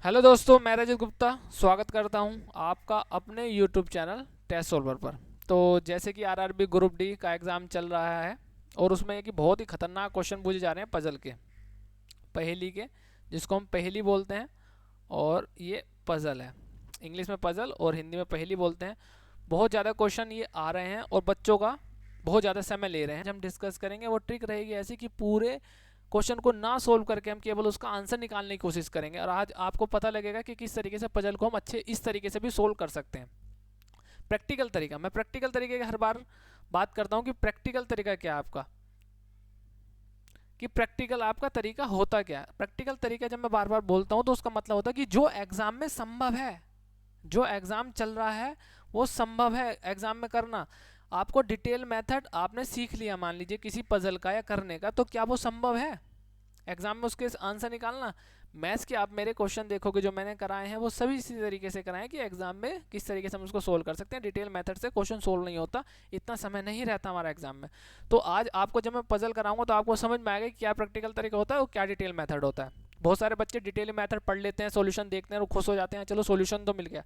Hello दोस्तों, मैं रजत गुप्ता स्वागत करता हूं आपका अपने यूट्यूब चैनल टेस्ट सोल्वर पर। तो जैसे कि आरआरबी ग्रुप डी का एग्ज़ाम चल रहा है और उसमें एक बहुत ही खतरनाक क्वेश्चन पूछे जा रहे हैं पजल के, पहेली के, जिसको हम पहेली बोलते हैं। और ये पजल है, इंग्लिश में पजल और हिंदी में पहेली बोलते हैं। बहुत ज़्यादा क्वेश्चन ये आ रहे हैं और बच्चों का बहुत ज़्यादा समय ले रहे हैं। हम डिस्कस करेंगे, वो ट्रिक रहेगी ऐसी कि पूरे क्वेश्चन को ना सोल्व करके हम केवल उसका आंसर निकालने की कोशिश करेंगे, और आज आपको पता लगेगा कि किस तरीके से पजल को हम अच्छे इस तरीके से भी सोल्व कर सकते हैं। प्रैक्टिकल तरीका, मैं प्रैक्टिकल तरीके की हर बार बात करता हूँ कि प्रैक्टिकल तरीका क्या है आपका, कि प्रैक्टिकल आपका तरीका होता क्या है। प्रैक्टिकल तरीका जब मैं बार बार बोलता हूँ तो उसका मतलब होता है कि जो एग्जाम में संभव है, जो एग्जाम चल रहा है वो संभव है एग्जाम में करना। आपको डिटेल मेथड आपने सीख लिया मान लीजिए किसी पजल का या करने का, तो क्या वो संभव है एग्जाम में उसके आंसर निकालना। मैथ्स के आप मेरे क्वेश्चन देखोगे जो मैंने कराए हैं वो सभी इसी तरीके से कराए हैं कि एग्जाम में किस तरीके से हम उसको सोल्व कर सकते हैं। डिटेल मेथड से क्वेश्चन सोल्व नहीं होता, इतना समय नहीं रहता हमारा एग्जाम में। तो आज आपको जब मैं पजल कराऊंगा तो आपको समझ में आएगा कि क्या प्रैक्टिकल तरीका होता है और क्या डिटेल मेथड होता है। बहुत सारे बच्चे डिटेल मेथड पढ़ लेते हैं, सोल्यूशन देखते हैं और खुश हो जाते हैं, चलो सोल्यूशन तो मिल गया।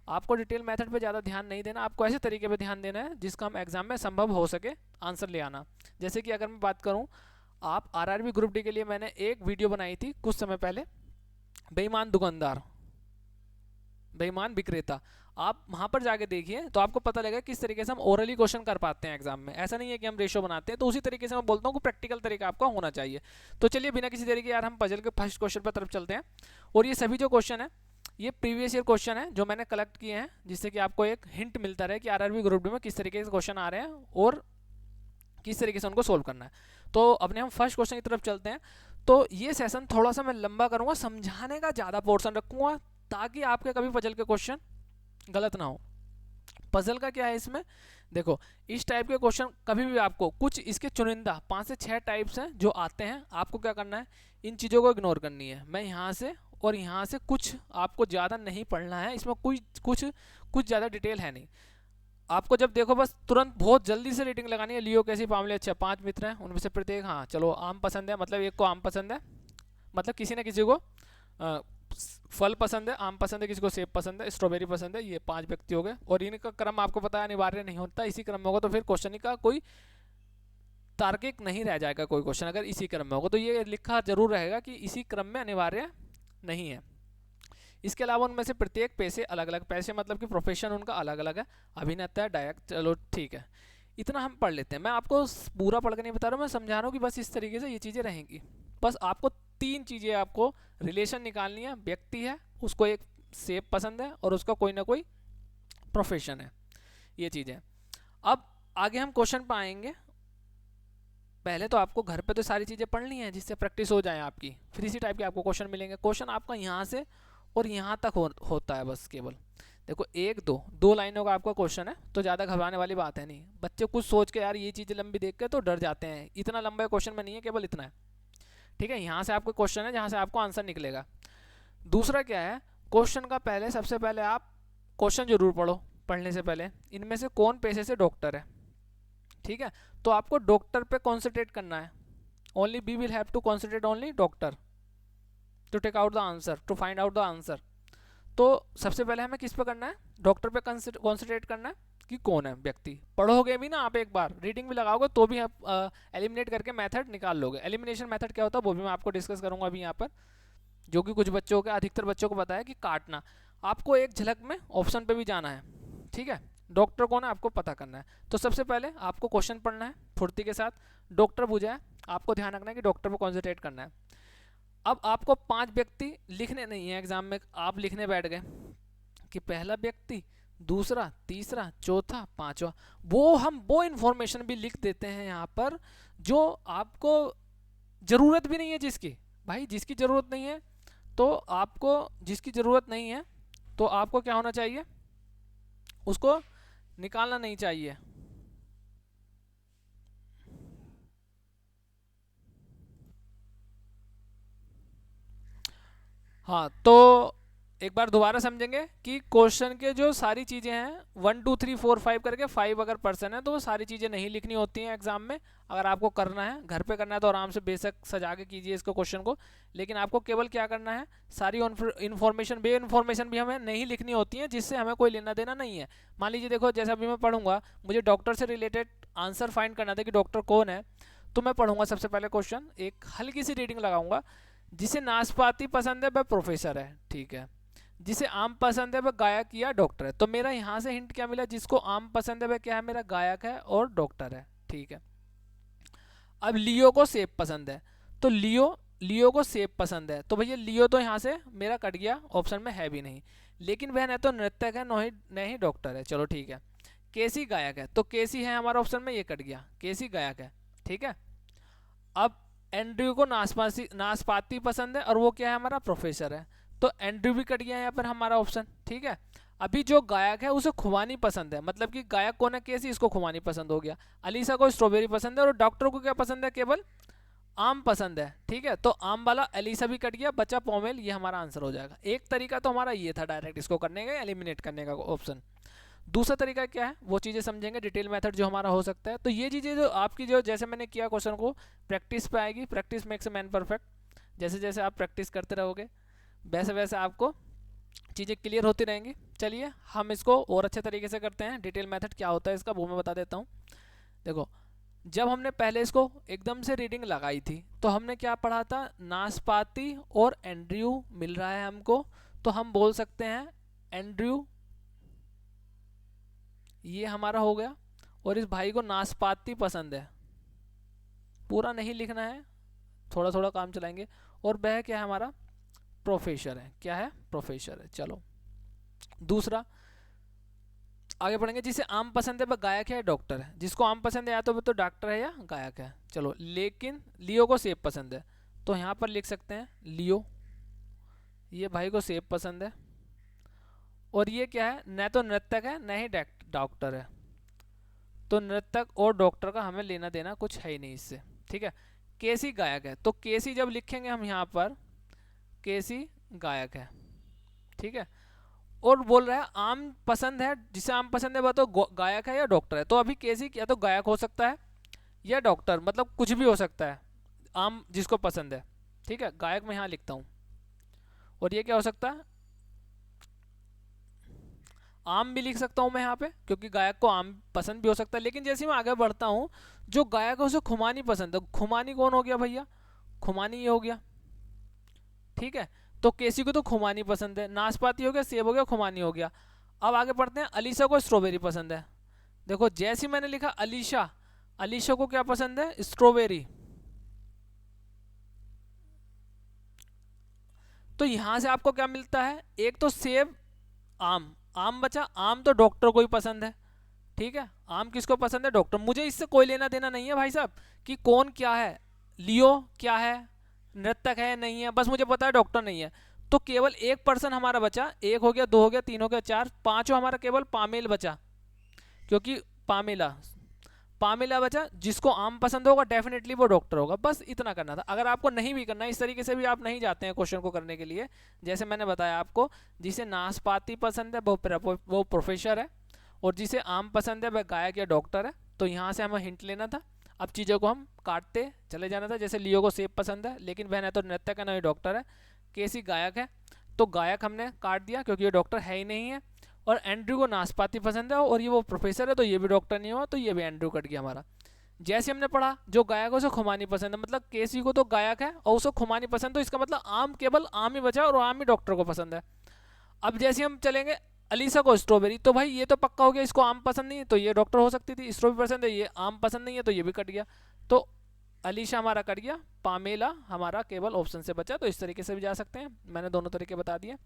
आपको डिटेल मेथड पे ज़्यादा ध्यान नहीं देना, आपको ऐसे तरीके पे ध्यान देना है जिसका हम एग्जाम में संभव हो सके आंसर ले आना। जैसे कि अगर मैं बात करूं, आप आरआरबी ग्रुप डी के लिए मैंने एक वीडियो बनाई थी कुछ समय पहले, बेईमान दुकानदार, बेईमान विक्रेता। आप वहां पर जाके देखिए तो आपको पता लगेगा किस तरीके से हम ओरली क्वेश्चन कर पाते हैं एग्जाम में। ऐसा नहीं है कि हम रेशो बनाते हैं, तो उसी तरीके से मैं बोलता हूँ कि प्रैक्टिकल तरीका आपका होना चाहिए। तो चलिए बिना किसी तरीके यार हम पजल के फर्स्ट क्वेश्चन पर तरफ चलते हैं। और ये सभी जो क्वेश्चन है ये प्रीवियस ईयर क्वेश्चन है जो मैंने कलेक्ट किए हैं, जिससे कि आपको एक हिंट मिलता रहे कि आरआरबी ग्रुप डी में किस तरीके से क्वेश्चन आ रहे हैं और किस तरीके से उनको सोल्व करना है। तो अपने हम फर्स्ट क्वेश्चन की तरफ चलते हैं। तो ये सेशन थोड़ा सा मैं लंबा करूंगा, समझाने का ज़्यादा पोर्शन रखूंगा ताकि आपके कभी पजल के क्वेश्चन गलत ना हो। पजल का क्या है इसमें, देखो इस टाइप के क्वेश्चन कभी भी आपको कुछ इसके चुनिंदा 5 से 6 टाइप्स हैं जो आते हैं, आपको क्या करना है इन चीज़ों को इग्नोर करनी है। मैं यहाँ से और यहाँ से कुछ आपको ज़्यादा नहीं पढ़ना है, इसमें कोई कुछ कुछ ज़्यादा डिटेल है नहीं। आपको जब देखो बस तुरंत बहुत जल्दी से रेटिंग लगानी है। लियो कैसी पामले, अच्छा 5 मित्र हैं उनमें से प्रत्येक, हाँ चलो आम पसंद है मतलब एक को आम पसंद है, मतलब किसी न किसी को फल पसंद है, आम पसंद है, किसी को सेब पसंद है, स्ट्रॉबेरी पसंद है। ये 5 व्यक्ति हो गए और इनका क्रम आपको पता है अनिवार्य नहीं होता, इसी क्रम में होगा तो फिर क्वेश्चन का कोई तार्किक नहीं रह जाएगा। कोई क्वेश्चन अगर इसी क्रम में होगा तो ये लिखा जरूर रहेगा कि इसी क्रम में अनिवार्य नहीं है। इसके अलावा उनमें से प्रत्येक पेशे अलग अलग, पैसे मतलब कि प्रोफेशन उनका अलग अलग है, अभिनेता है, डायरेक्ट, चलो ठीक है इतना हम पढ़ लेते हैं। मैं आपको पूरा पढ़ के नहीं बता रहा हूँ, मैं समझा रहा हूँ कि बस इस तरीके से ये चीज़ें रहेंगी। बस आपको 3 चीज़ें, आपको रिलेशन निकालनी है। व्यक्ति है, उसको एक सेब पसंद है और उसका कोई ना कोई प्रोफेशन है, ये चीज़ें। अब आगे हम क्वेश्चन पर आएंगे। पहले तो आपको घर पे तो सारी चीज़ें पढ़नी है जिससे प्रैक्टिस हो जाए आपकी, फिर इसी टाइप के आपको क्वेश्चन मिलेंगे। क्वेश्चन आपका यहाँ से और यहाँ तक होता है बस केवल। देखो एक दो दो लाइनों का आपका क्वेश्चन है तो ज़्यादा घबराने वाली बात है नहीं। बच्चे कुछ सोच के यार ये चीज़ लंबी देख के तो डर जाते हैं, इतना लंबा क्वेश्चन में नहीं है, केवल इतना है। ठीक है, यहाँ से आपको क्वेश्चन है जहाँ से आपको आंसर निकलेगा। दूसरा क्या है, क्वेश्चन का पहले सबसे पहले आप क्वेश्चन जरूर पढ़ो। पढ़ने से पहले इनमें से कौन पेशे से डॉक्टर है, ठीक है, तो आपको डॉक्टर पे कॉन्सेंट्रेट करना है। Only we will have to concentrate only doctor to take out the answer, to find out the answer. तो सबसे पहले हमें किस पे करना है, डॉक्टर पे कॉन्सेंट्रेट करना है कि कौन है व्यक्ति। पढ़ोगे भी ना आप, एक बार रीडिंग भी लगाओगे तो भी आप एलिमिनेट करके मेथड निकाल लोगे। एलिमिनेशन मेथड क्या होता है वो भी मैं आपको डिस्कस करूंगा अभी यहाँ पर, जो कि कुछ बच्चों के, अधिकतर बच्चों को पता है कि काटना। आपको एक झलक में ऑप्शन पे भी जाना है, ठीक है। डॉक्टर कौन है आपको पता करना है। तो सबसे पहले आपको क्वेश्चन पढ़ना है फुर्ती के साथ। डॉक्टर पूछा है, आपको ध्यान रखना है कि डॉक्टर पर कॉन्सेंट्रेट करना है। अब आपको 5 व्यक्ति लिखने नहीं है एग्जाम में, आप लिखने बैठ गए कि पहला व्यक्ति, दूसरा, तीसरा, चौथा, पांचवा। वो इंफॉर्मेशन भी लिख देते हैं यहाँ पर जो आपको जरूरत भी नहीं है, जिसकी भाई जिसकी जरूरत नहीं है तो आपको, जिसकी ज़रूरत नहीं है तो आपको क्या होना चाहिए, उसको निकालना नहीं चाहिए। हाँ तो एक बार दोबारा समझेंगे कि क्वेश्चन के जो सारी चीज़ें हैं 1 2 3 4 5 करके 5 अगर पर्सन है तो वो सारी चीज़ें नहीं लिखनी होती हैं एग्जाम में। अगर आपको करना है घर पे करना है तो आराम से बेशक सजा के कीजिए इसको क्वेश्चन को, लेकिन आपको केवल क्या करना है, सारी इन्फॉर्मेशन बे इन्फॉर्मेशन भी हमें नहीं लिखनी होती है जिससे हमें कोई लेना देना नहीं है। मान लीजिए देखो, जैसे अभी मैं पढ़ूंगा, मुझे डॉक्टर से रिलेटेड आंसर फाइंड करना था कि डॉक्टर कौन है, तो मैं पढ़ूंगा सबसे पहले क्वेश्चन, एक हल्की सी रीडिंग लगाऊंगा। जिसे नाशपाती पसंद है वह प्रोफेसर है, ठीक है। जिसे आम पसंद है वह गायक या डॉक्टर है। तो मेरा यहाँ से हिंट क्या मिला, जिसको आम पसंद है वह क्या है, मेरा गायक है और डॉक्टर है, ठीक है। अब लियो को सेब पसंद है, तो लियो को सेब पसंद है, तो भैया लियो तो यहाँ से मेरा कट गया, ऑप्शन में है भी नहीं। लेकिन वह न तो नृत्यक है न ही डॉक्टर है, चलो ठीक है। केसी गायक है, तो केसी है हमारा ऑप्शन में, ये कट गया, केसी गायक है, ठीक है। अब एंड्रयू को नाशपाती पसंद है और वो क्या है, हमारा प्रोफेसर है, तो एंड्रयू भी कट गया यहाँ पर हमारा ऑप्शन, ठीक है। अभी जो गायक है उसे खुबानी पसंद है, मतलब कि गायक कौन है, केसी, इसको खुबानी पसंद हो गया। अलीसा को स्ट्रॉबेरी पसंद है और डॉक्टर को क्या पसंद है, केवल आम पसंद है, ठीक है। तो आम वाला अलीसा भी कट गया, बचा पोमेल, ये हमारा आंसर हो जाएगा। एक तरीका तो हमारा ये था डायरेक्ट इसको करने का, एलिमिनेट करने का ऑप्शन। दूसरा तरीका क्या है वो चीज़ें समझेंगे, डिटेल मेथड जो हमारा हो सकता है। तो ये चीज़ें जो आपकी जो जैसे मैंने किया क्वेश्चन को प्रैक्टिस पे आएगी, practice makes a man perfect. जैसे जैसे आप प्रैक्टिस करते रहोगे वैसे वैसे आपको चीज़ें क्लियर होती रहेंगी। चलिए हम इसको और अच्छे तरीके से करते हैं, डिटेल मेथड क्या होता है इसका वो मैं बता देता हूँ। देखो, जब हमने पहले इसको एकदम से रीडिंग लगाई थी तो हमने क्या पढ़ा था, नाशपाती और एंड्रयू मिल रहा है हमको, तो हम बोल सकते हैं एंड्रयू, ये हमारा हो गया। और इस भाई को नाशपाती पसंद है, पूरा नहीं लिखना है, थोड़ा थोड़ा काम चलाएंगे। और वह क्या है, हमारा प्रोफेसर है, क्या है, प्रोफेसर है। चलो दूसरा आगे बढ़ेंगे, जिसे आम पसंद है वह गायक है या डॉक्टर है। जिसको आम पसंद है या तो वो तो डॉक्टर है या गायक है। चलो, लेकिन लियो को सेब पसंद है, तो यहाँ पर लिख सकते हैं लियो, ये भाई को सेब पसंद है। और ये क्या है, न तो नृत्यक है न ही डॉक्टर है, तो नृत्यक और डॉक्टर का हमें लेना देना कुछ है ही नहीं इससे, ठीक है। केसी गायक है, तो केसी जब लिखेंगे हम यहाँ पर, केसी गायक है, ठीक है। और बोल रहा है आम पसंद है, जिसे आम पसंद है वह तो गायक है या डॉक्टर है। तो अभी केसी या तो गायक हो सकता है या डॉक्टर, मतलब कुछ भी हो सकता है, आम जिसको पसंद है, ठीक है। गायक मैं यहाँ लिखता हूँ। और ये क्या हो सकता है, आम भी लिख सकता हूँ मैं यहाँ पे, क्योंकि गायक को आम पसंद भी हो सकता है। लेकिन जैसे मैं आगे बढ़ता हूँ, जो गायक है उसे खुमानी पसंद है, खुमानी कौन हो गया भैया, खुमानी ये हो गया, ठीक है। तो केसी को तो खुमानी पसंद है, नाशपाती हो गया, सेब हो गया, खुमानी हो गया। अब आगे बढ़ते हैं, अलीशा को स्ट्रॉबेरी पसंद है। देखो जैसे मैंने लिखा अलीशा, अलीशा को क्या पसंद है, स्ट्रॉबेरी। तो यहां से आपको क्या मिलता है, एक तो सेब, आम, आम बचा, आम तो डॉक्टर को ही पसंद है, ठीक है। आम किसको पसंद है, डॉक्टर। मुझे इससे कोई लेना देना नहीं है भाई साहब कि कौन क्या है, लियो क्या है, नृत्यक है नहीं है, बस मुझे पता है डॉक्टर नहीं है। तो केवल एक पर्सन हमारा बचा, एक हो गया, दो हो गया, तीन हो गया, चार, पांचों हमारा केवल पामेल बचा, क्योंकि पामेला पामेला बचा। जिसको आम पसंद होगा डेफिनेटली वो डॉक्टर होगा, बस इतना करना था। अगर आपको नहीं भी करना, इस तरीके से भी आप नहीं जाते हैं क्वेश्चन को करने के लिए, जैसे मैंने बताया आपको, जिसे नाशपाती पसंद है वो प्रोफेसर है, और जिसे आम पसंद है वह गायक या डॉक्टर है। तो यहाँ से हमें हिंट लेना था, अब चीज़ों को हम काटते चले जाना था। जैसे लियो को सेब पसंद है, लेकिन वह न तो नृत्यक है न ही डॉक्टर है। केसी गायक है, तो गायक हमने काट दिया क्योंकि ये डॉक्टर है ही नहीं है। और एंड्रयू को नाशपाती पसंद है और ये वो प्रोफेसर है, तो ये भी डॉक्टर नहीं हुआ, तो ये भी एंड्रयू कट गया हमारा। जैसे हमने पढ़ा, जो गायक है उसे खुमानी पसंद है, मतलब केसी को तो गायक है और उसे खुमानी पसंद, तो इसका मतलब आम, केवल आम ही बचा और आम ही डॉक्टर को पसंद है। अब जैसे हम चलेंगे अलीसा को स्ट्रॉबेरी, तो भाई ये तो पक्का हो गया, इसको आम पसंद नहीं है तो ये डॉक्टर हो सकती थी, स्ट्रॉबेरी पसंद है, ये आम पसंद नहीं है तो ये भी कट गया। तो अलीशा हमारा कट गया, पामेला हमारा केवल ऑप्शन से बचा। तो इस तरीके से भी जा सकते हैं, मैंने दोनों तरीके बता दिए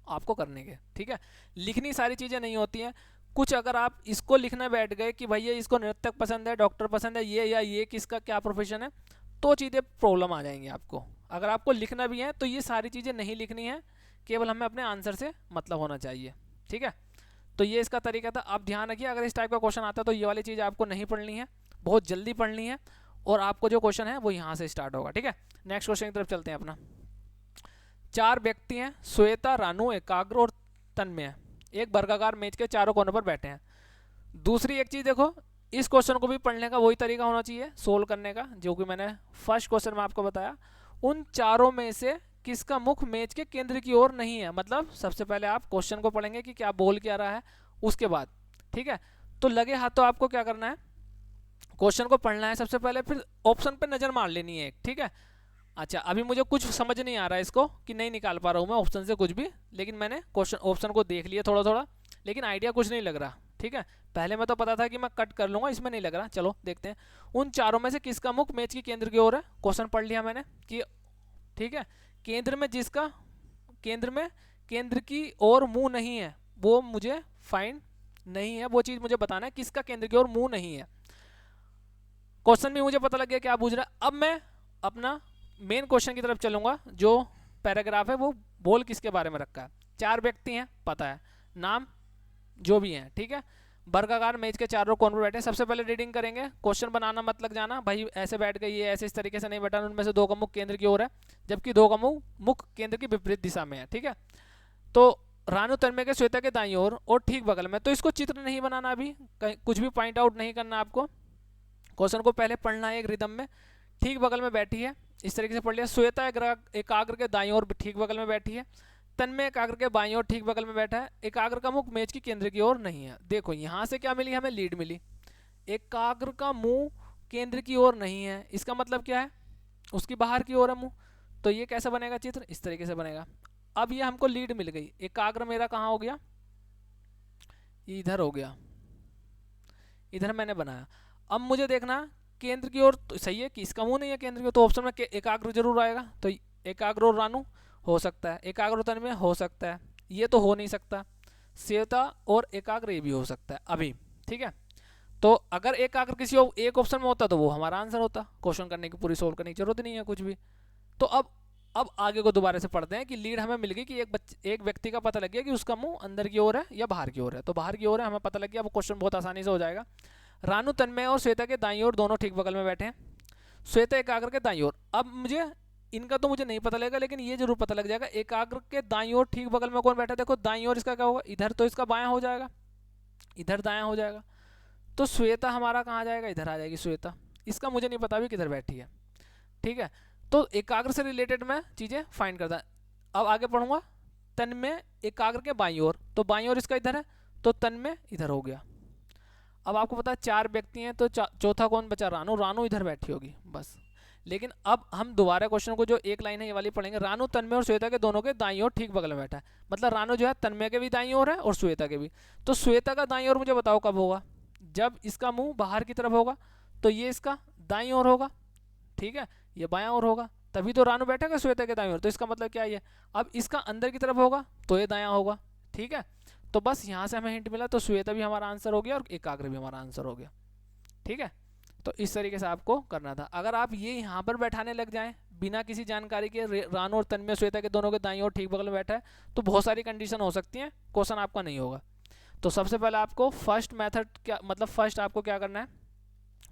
आपको करने के, ठीक है। लिखनी सारी चीज़ें नहीं होती हैं, कुछ अगर आप इसको लिखने बैठ गए कि भैया इसको नृत्यक पसंद है, डॉक्टर पसंद है, ये या ये किसका क्या प्रोफेशन है, तो चीज़ें प्रॉब्लम आ जाएंगी आपको। अगर आपको लिखना भी है तो ये सारी चीज़ें नहीं लिखनी है, केवल हमें अपने आंसर से मतलब होना चाहिए, ठीक है। तो ये इसका तरीका था। आप ध्यान रखिए, अगर इस टाइप का क्वेश्चन आता है तो ये वाली चीज़ आपको नहीं पढ़नी है, बहुत जल्दी पढ़नी है, और आपको जो क्वेश्चन है वो यहाँ से स्टार्ट होगा, ठीक है। नेक्स्ट क्वेश्चन की तरफ चलते हैं अपना। चार व्यक्ति हैं, श्वेता, रानू, एकाग्र और तन्मय, एक वर्गाकार मेज के चारों कोनों पर बैठे हैं। दूसरी एक चीज देखो, इस क्वेश्चन को भी पढ़ने का वही तरीका होना चाहिए सोल्व करने का जो कि मैंने फर्स्ट क्वेश्चन में आपको बताया। उन चारों में से किसका मुख मेज के केंद्र की ओर नहीं है, मतलब सबसे पहले आप क्वेश्चन को पढ़ेंगे कि क्या बोल क्या रहा है, उसके बाद ठीक है। तो लगे हाथों आपको क्या करना है, क्वेश्चन को पढ़ना है सबसे पहले, फिर ऑप्शन पे नजर मार लेनी है एक, ठीक है। अच्छा अभी मुझे कुछ समझ नहीं आ रहा है इसको कि नहीं निकाल पा रहा हूँ मैं ऑप्शन से कुछ भी, लेकिन मैंने क्वेश्चन ऑप्शन को देख लिया थोड़ा थोड़ा, लेकिन आइडिया कुछ नहीं लग रहा, ठीक है। पहले में तो पता था कि मैं कट कर लूंगा, इसमें नहीं लग रहा। चलो देखते हैं, उन चारों में से किसका मुख मेज के केंद्र की ओर है, क्वेश्चन पढ़ लिया मैंने कि ठीक है, केंद्र में जिसका केंद्र की ओर मुंह नहीं है वो मुझे फाइंड नहीं है, वो चीज मुझे बताना है किसका केंद्र की ओर मुंह नहीं है। क्वेश्चन भी मुझे पता लग गया क्या पूछ रहा है। अब मैं अपना मेन क्वेश्चन की तरफ चलूंगा, जो पैराग्राफ है वो बोल किसके बारे में रखा है। चार व्यक्ति हैं पता है, नाम जो भी हैं, ठीक है, वर्गाकार मेज के चारों कोन पर बैठे। सबसे पहले रीडिंग करेंगे, क्वेश्चन बनाना मत लग जाना भाई ऐसे बैठ गए, ये ऐसे इस तरीके से नहीं बैठा, उनमें से दो का मुख केंद्र की ओर है जबकि दो का मुख केंद्र की विपरीत दिशा में है, ठीक है। तो रानू तन्मय के श्वेता के दाईं ओर और ठीक बगल में, तो इसको चित्र नहीं बनाना अभी, कुछ भी पॉइंट आउट नहीं करना आपको, क्वेश्चन को पहले पढ़ना है एक रिदम में। ठीक बगल में बैठी है, इस तरीके से पढ़ लिया। श्वेता एकाग्र के दाईं ओर ठीक बगल में बैठी है, तन्मय एकाग्र के बाईं ओर ठीक बगल में बैठा है। एकाग्र का मुख मेज की केंद्र की ओर नहीं है। देखो यहाँ से क्या मिली हमें, लीड मिली, एकाग्र का मुंह केंद्र की ओर नहीं है, इसका मतलब क्या है उसकी बाहर की ओर है मुंह। तो ये कैसे बनेगा चित्र, इस तरीके से बनेगा। अब ये हमको लीड मिल गई, एकाग्र मेरा कहाँ हो गया, इधर हो गया, इधर मैंने बनाया। अब मुझे देखना केंद्र की ओर तो सही है कि इसका मुंह नहीं है केंद्र की ओर, तो ऑप्शन में एकाग्र जरूर आएगा। तो एकाग्र और रानू हो सकता है, एकाग्र तन्मय हो सकता है, ये तो हो नहीं सकता। श्वेता और एकाग्र ये भी हो सकता है अभी, ठीक है। तो अगर एकाग्र किसी एक ऑप्शन में होता तो वो हमारा आंसर होता, क्वेश्चन करने की पूरी सोल्व करने की जरूरत नहीं है कुछ भी। तो अब आगे को दोबारा से पढ़ते हैं कि लीड हमें मिल गई कि एक व्यक्ति का पता लग गया कि उसका मुंह अंदर की ओर है या बाहर की ओर है, तो बाहर की ओर है हमें पता लग गया, अब क्वेश्चन बहुत आसानी से हो जाएगा। रानू तन्मय और श्वेता के दाईं ओर दोनों ठीक बगल में बैठे हैं, श्वेता एकाग्र के दाईं ओर। अब मुझे इनका तो मुझे नहीं पता लगेगा, लेकिन ये जरूर पता लग जाएगा एकाग्र के दाईं ओर ठीक बगल में कौन बैठा है। देखो दाईं ओर इसका क्या होगा, इधर तो इसका बायां हो जाएगा, इधर दायां हो जाएगा, तो श्वेता हमारा कहाँ जाएगा, इधर आ जाएगी श्वेता। इसका मुझे नहीं पता भी किधर बैठी है, ठीक है। तो एकाग्र से रिलेटेड मैं चीज़ें फाइंड करता। अब आगे पढ़ूंगा, तन्मय एकाग्र के बाईं ओर, तो बाईं ओर इसका इधर है, तो तन्मय इधर हो गया। अब आपको पता है चार व्यक्ति हैं, तो चौथा कौन बचा, रानू, रानू इधर बैठी होगी बस। लेकिन अब हम दोबारा क्वेश्चन को जो एक लाइन है ये वाली पढ़ेंगे, रानू तन्मय और श्वेता के दोनों के दाईं ओर ठीक बगल में बैठा है, मतलब रानू जो है तन्मय के भी दाईं ओर है और श्वेता के भी। तो श्वेता का दाईं ओर मुझे बताओ कब होगा, जब इसका मुंह बाहर की तरफ होगा, तो ये इसका दाईं ओर होगा, ठीक है, ये बायां ओर होगा, तभी तो रानू बैठेगा श्वेता के दाईं ओर। तो इसका मतलब क्या है, अब इसका अंदर की तरफ होगा तो ये दायां होगा, ठीक है। तो बस यहाँ से हमें हिंट मिला, तो श्वेता भी हमारा आंसर हो गया और एकाग्र भी हमारा आंसर हो गया, ठीक है। तो इस तरीके से आपको करना था। अगर आप ये यहाँ पर बैठाने लग जाएं बिना किसी जानकारी के, रानू और तन्मय श्वेता के दोनों के दाईं ओर ठीक बगल में बैठा है, तो बहुत सारी कंडीशन हो सकती हैं, क्वेश्चन आपका नहीं होगा। तो सबसे पहले आपको फर्स्ट मेथड क्या, मतलब फर्स्ट आपको क्या करना है,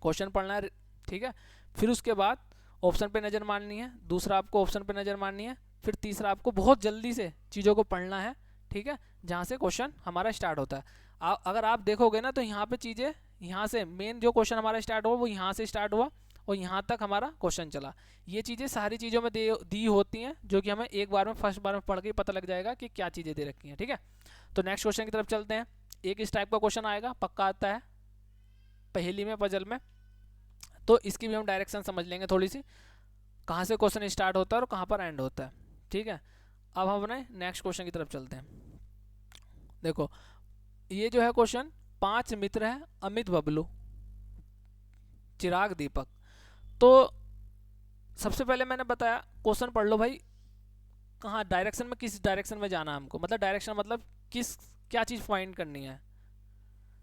क्वेश्चन पढ़ना है, ठीक है। फिर उसके बाद ऑप्शन पे नज़र मारनी है, दूसरा आपको ऑप्शन पे नज़र मारनी है, फिर तीसरा आपको बहुत जल्दी से चीज़ों को पढ़ना है, ठीक है, जहाँ से क्वेश्चन हमारा स्टार्ट होता है। अगर आप देखोगे ना तो यहाँ पे चीज़ें, यहाँ से मेन जो क्वेश्चन हमारा स्टार्ट हुआ वो यहाँ से स्टार्ट हुआ और यहाँ तक हमारा क्वेश्चन चला। ये चीज़ें सारी चीज़ों में दी होती हैं, जो कि हमें एक बार में फर्स्ट बार में पढ़ के पता लग जाएगा कि क्या चीज़ें दे रखी हैं, ठीक है। तो नेक्स्ट क्वेश्चन की तरफ चलते हैं। एक इस टाइप का क्वेश्चन आएगा, पक्का आता है पहेली में, पजल में, तो इसकी भी हम डायरेक्शन समझ लेंगे थोड़ी सी, कहाँ से क्वेश्चन स्टार्ट होता है और कहाँ पर एंड होता है, ठीक है। अब हम अपने नेक्स्ट क्वेश्चन की तरफ चलते हैं। देखो ये जो है क्वेश्चन, 5 मित्र हैं, अमित, बबलू, चिराग, दीपक। तो सबसे पहले मैंने बताया क्वेश्चन पढ़ लो भाई, कहाँ डायरेक्शन में, किस डायरेक्शन में जाना है हमको, मतलब डायरेक्शन मतलब किस, क्या चीज़ फाइंड करनी है।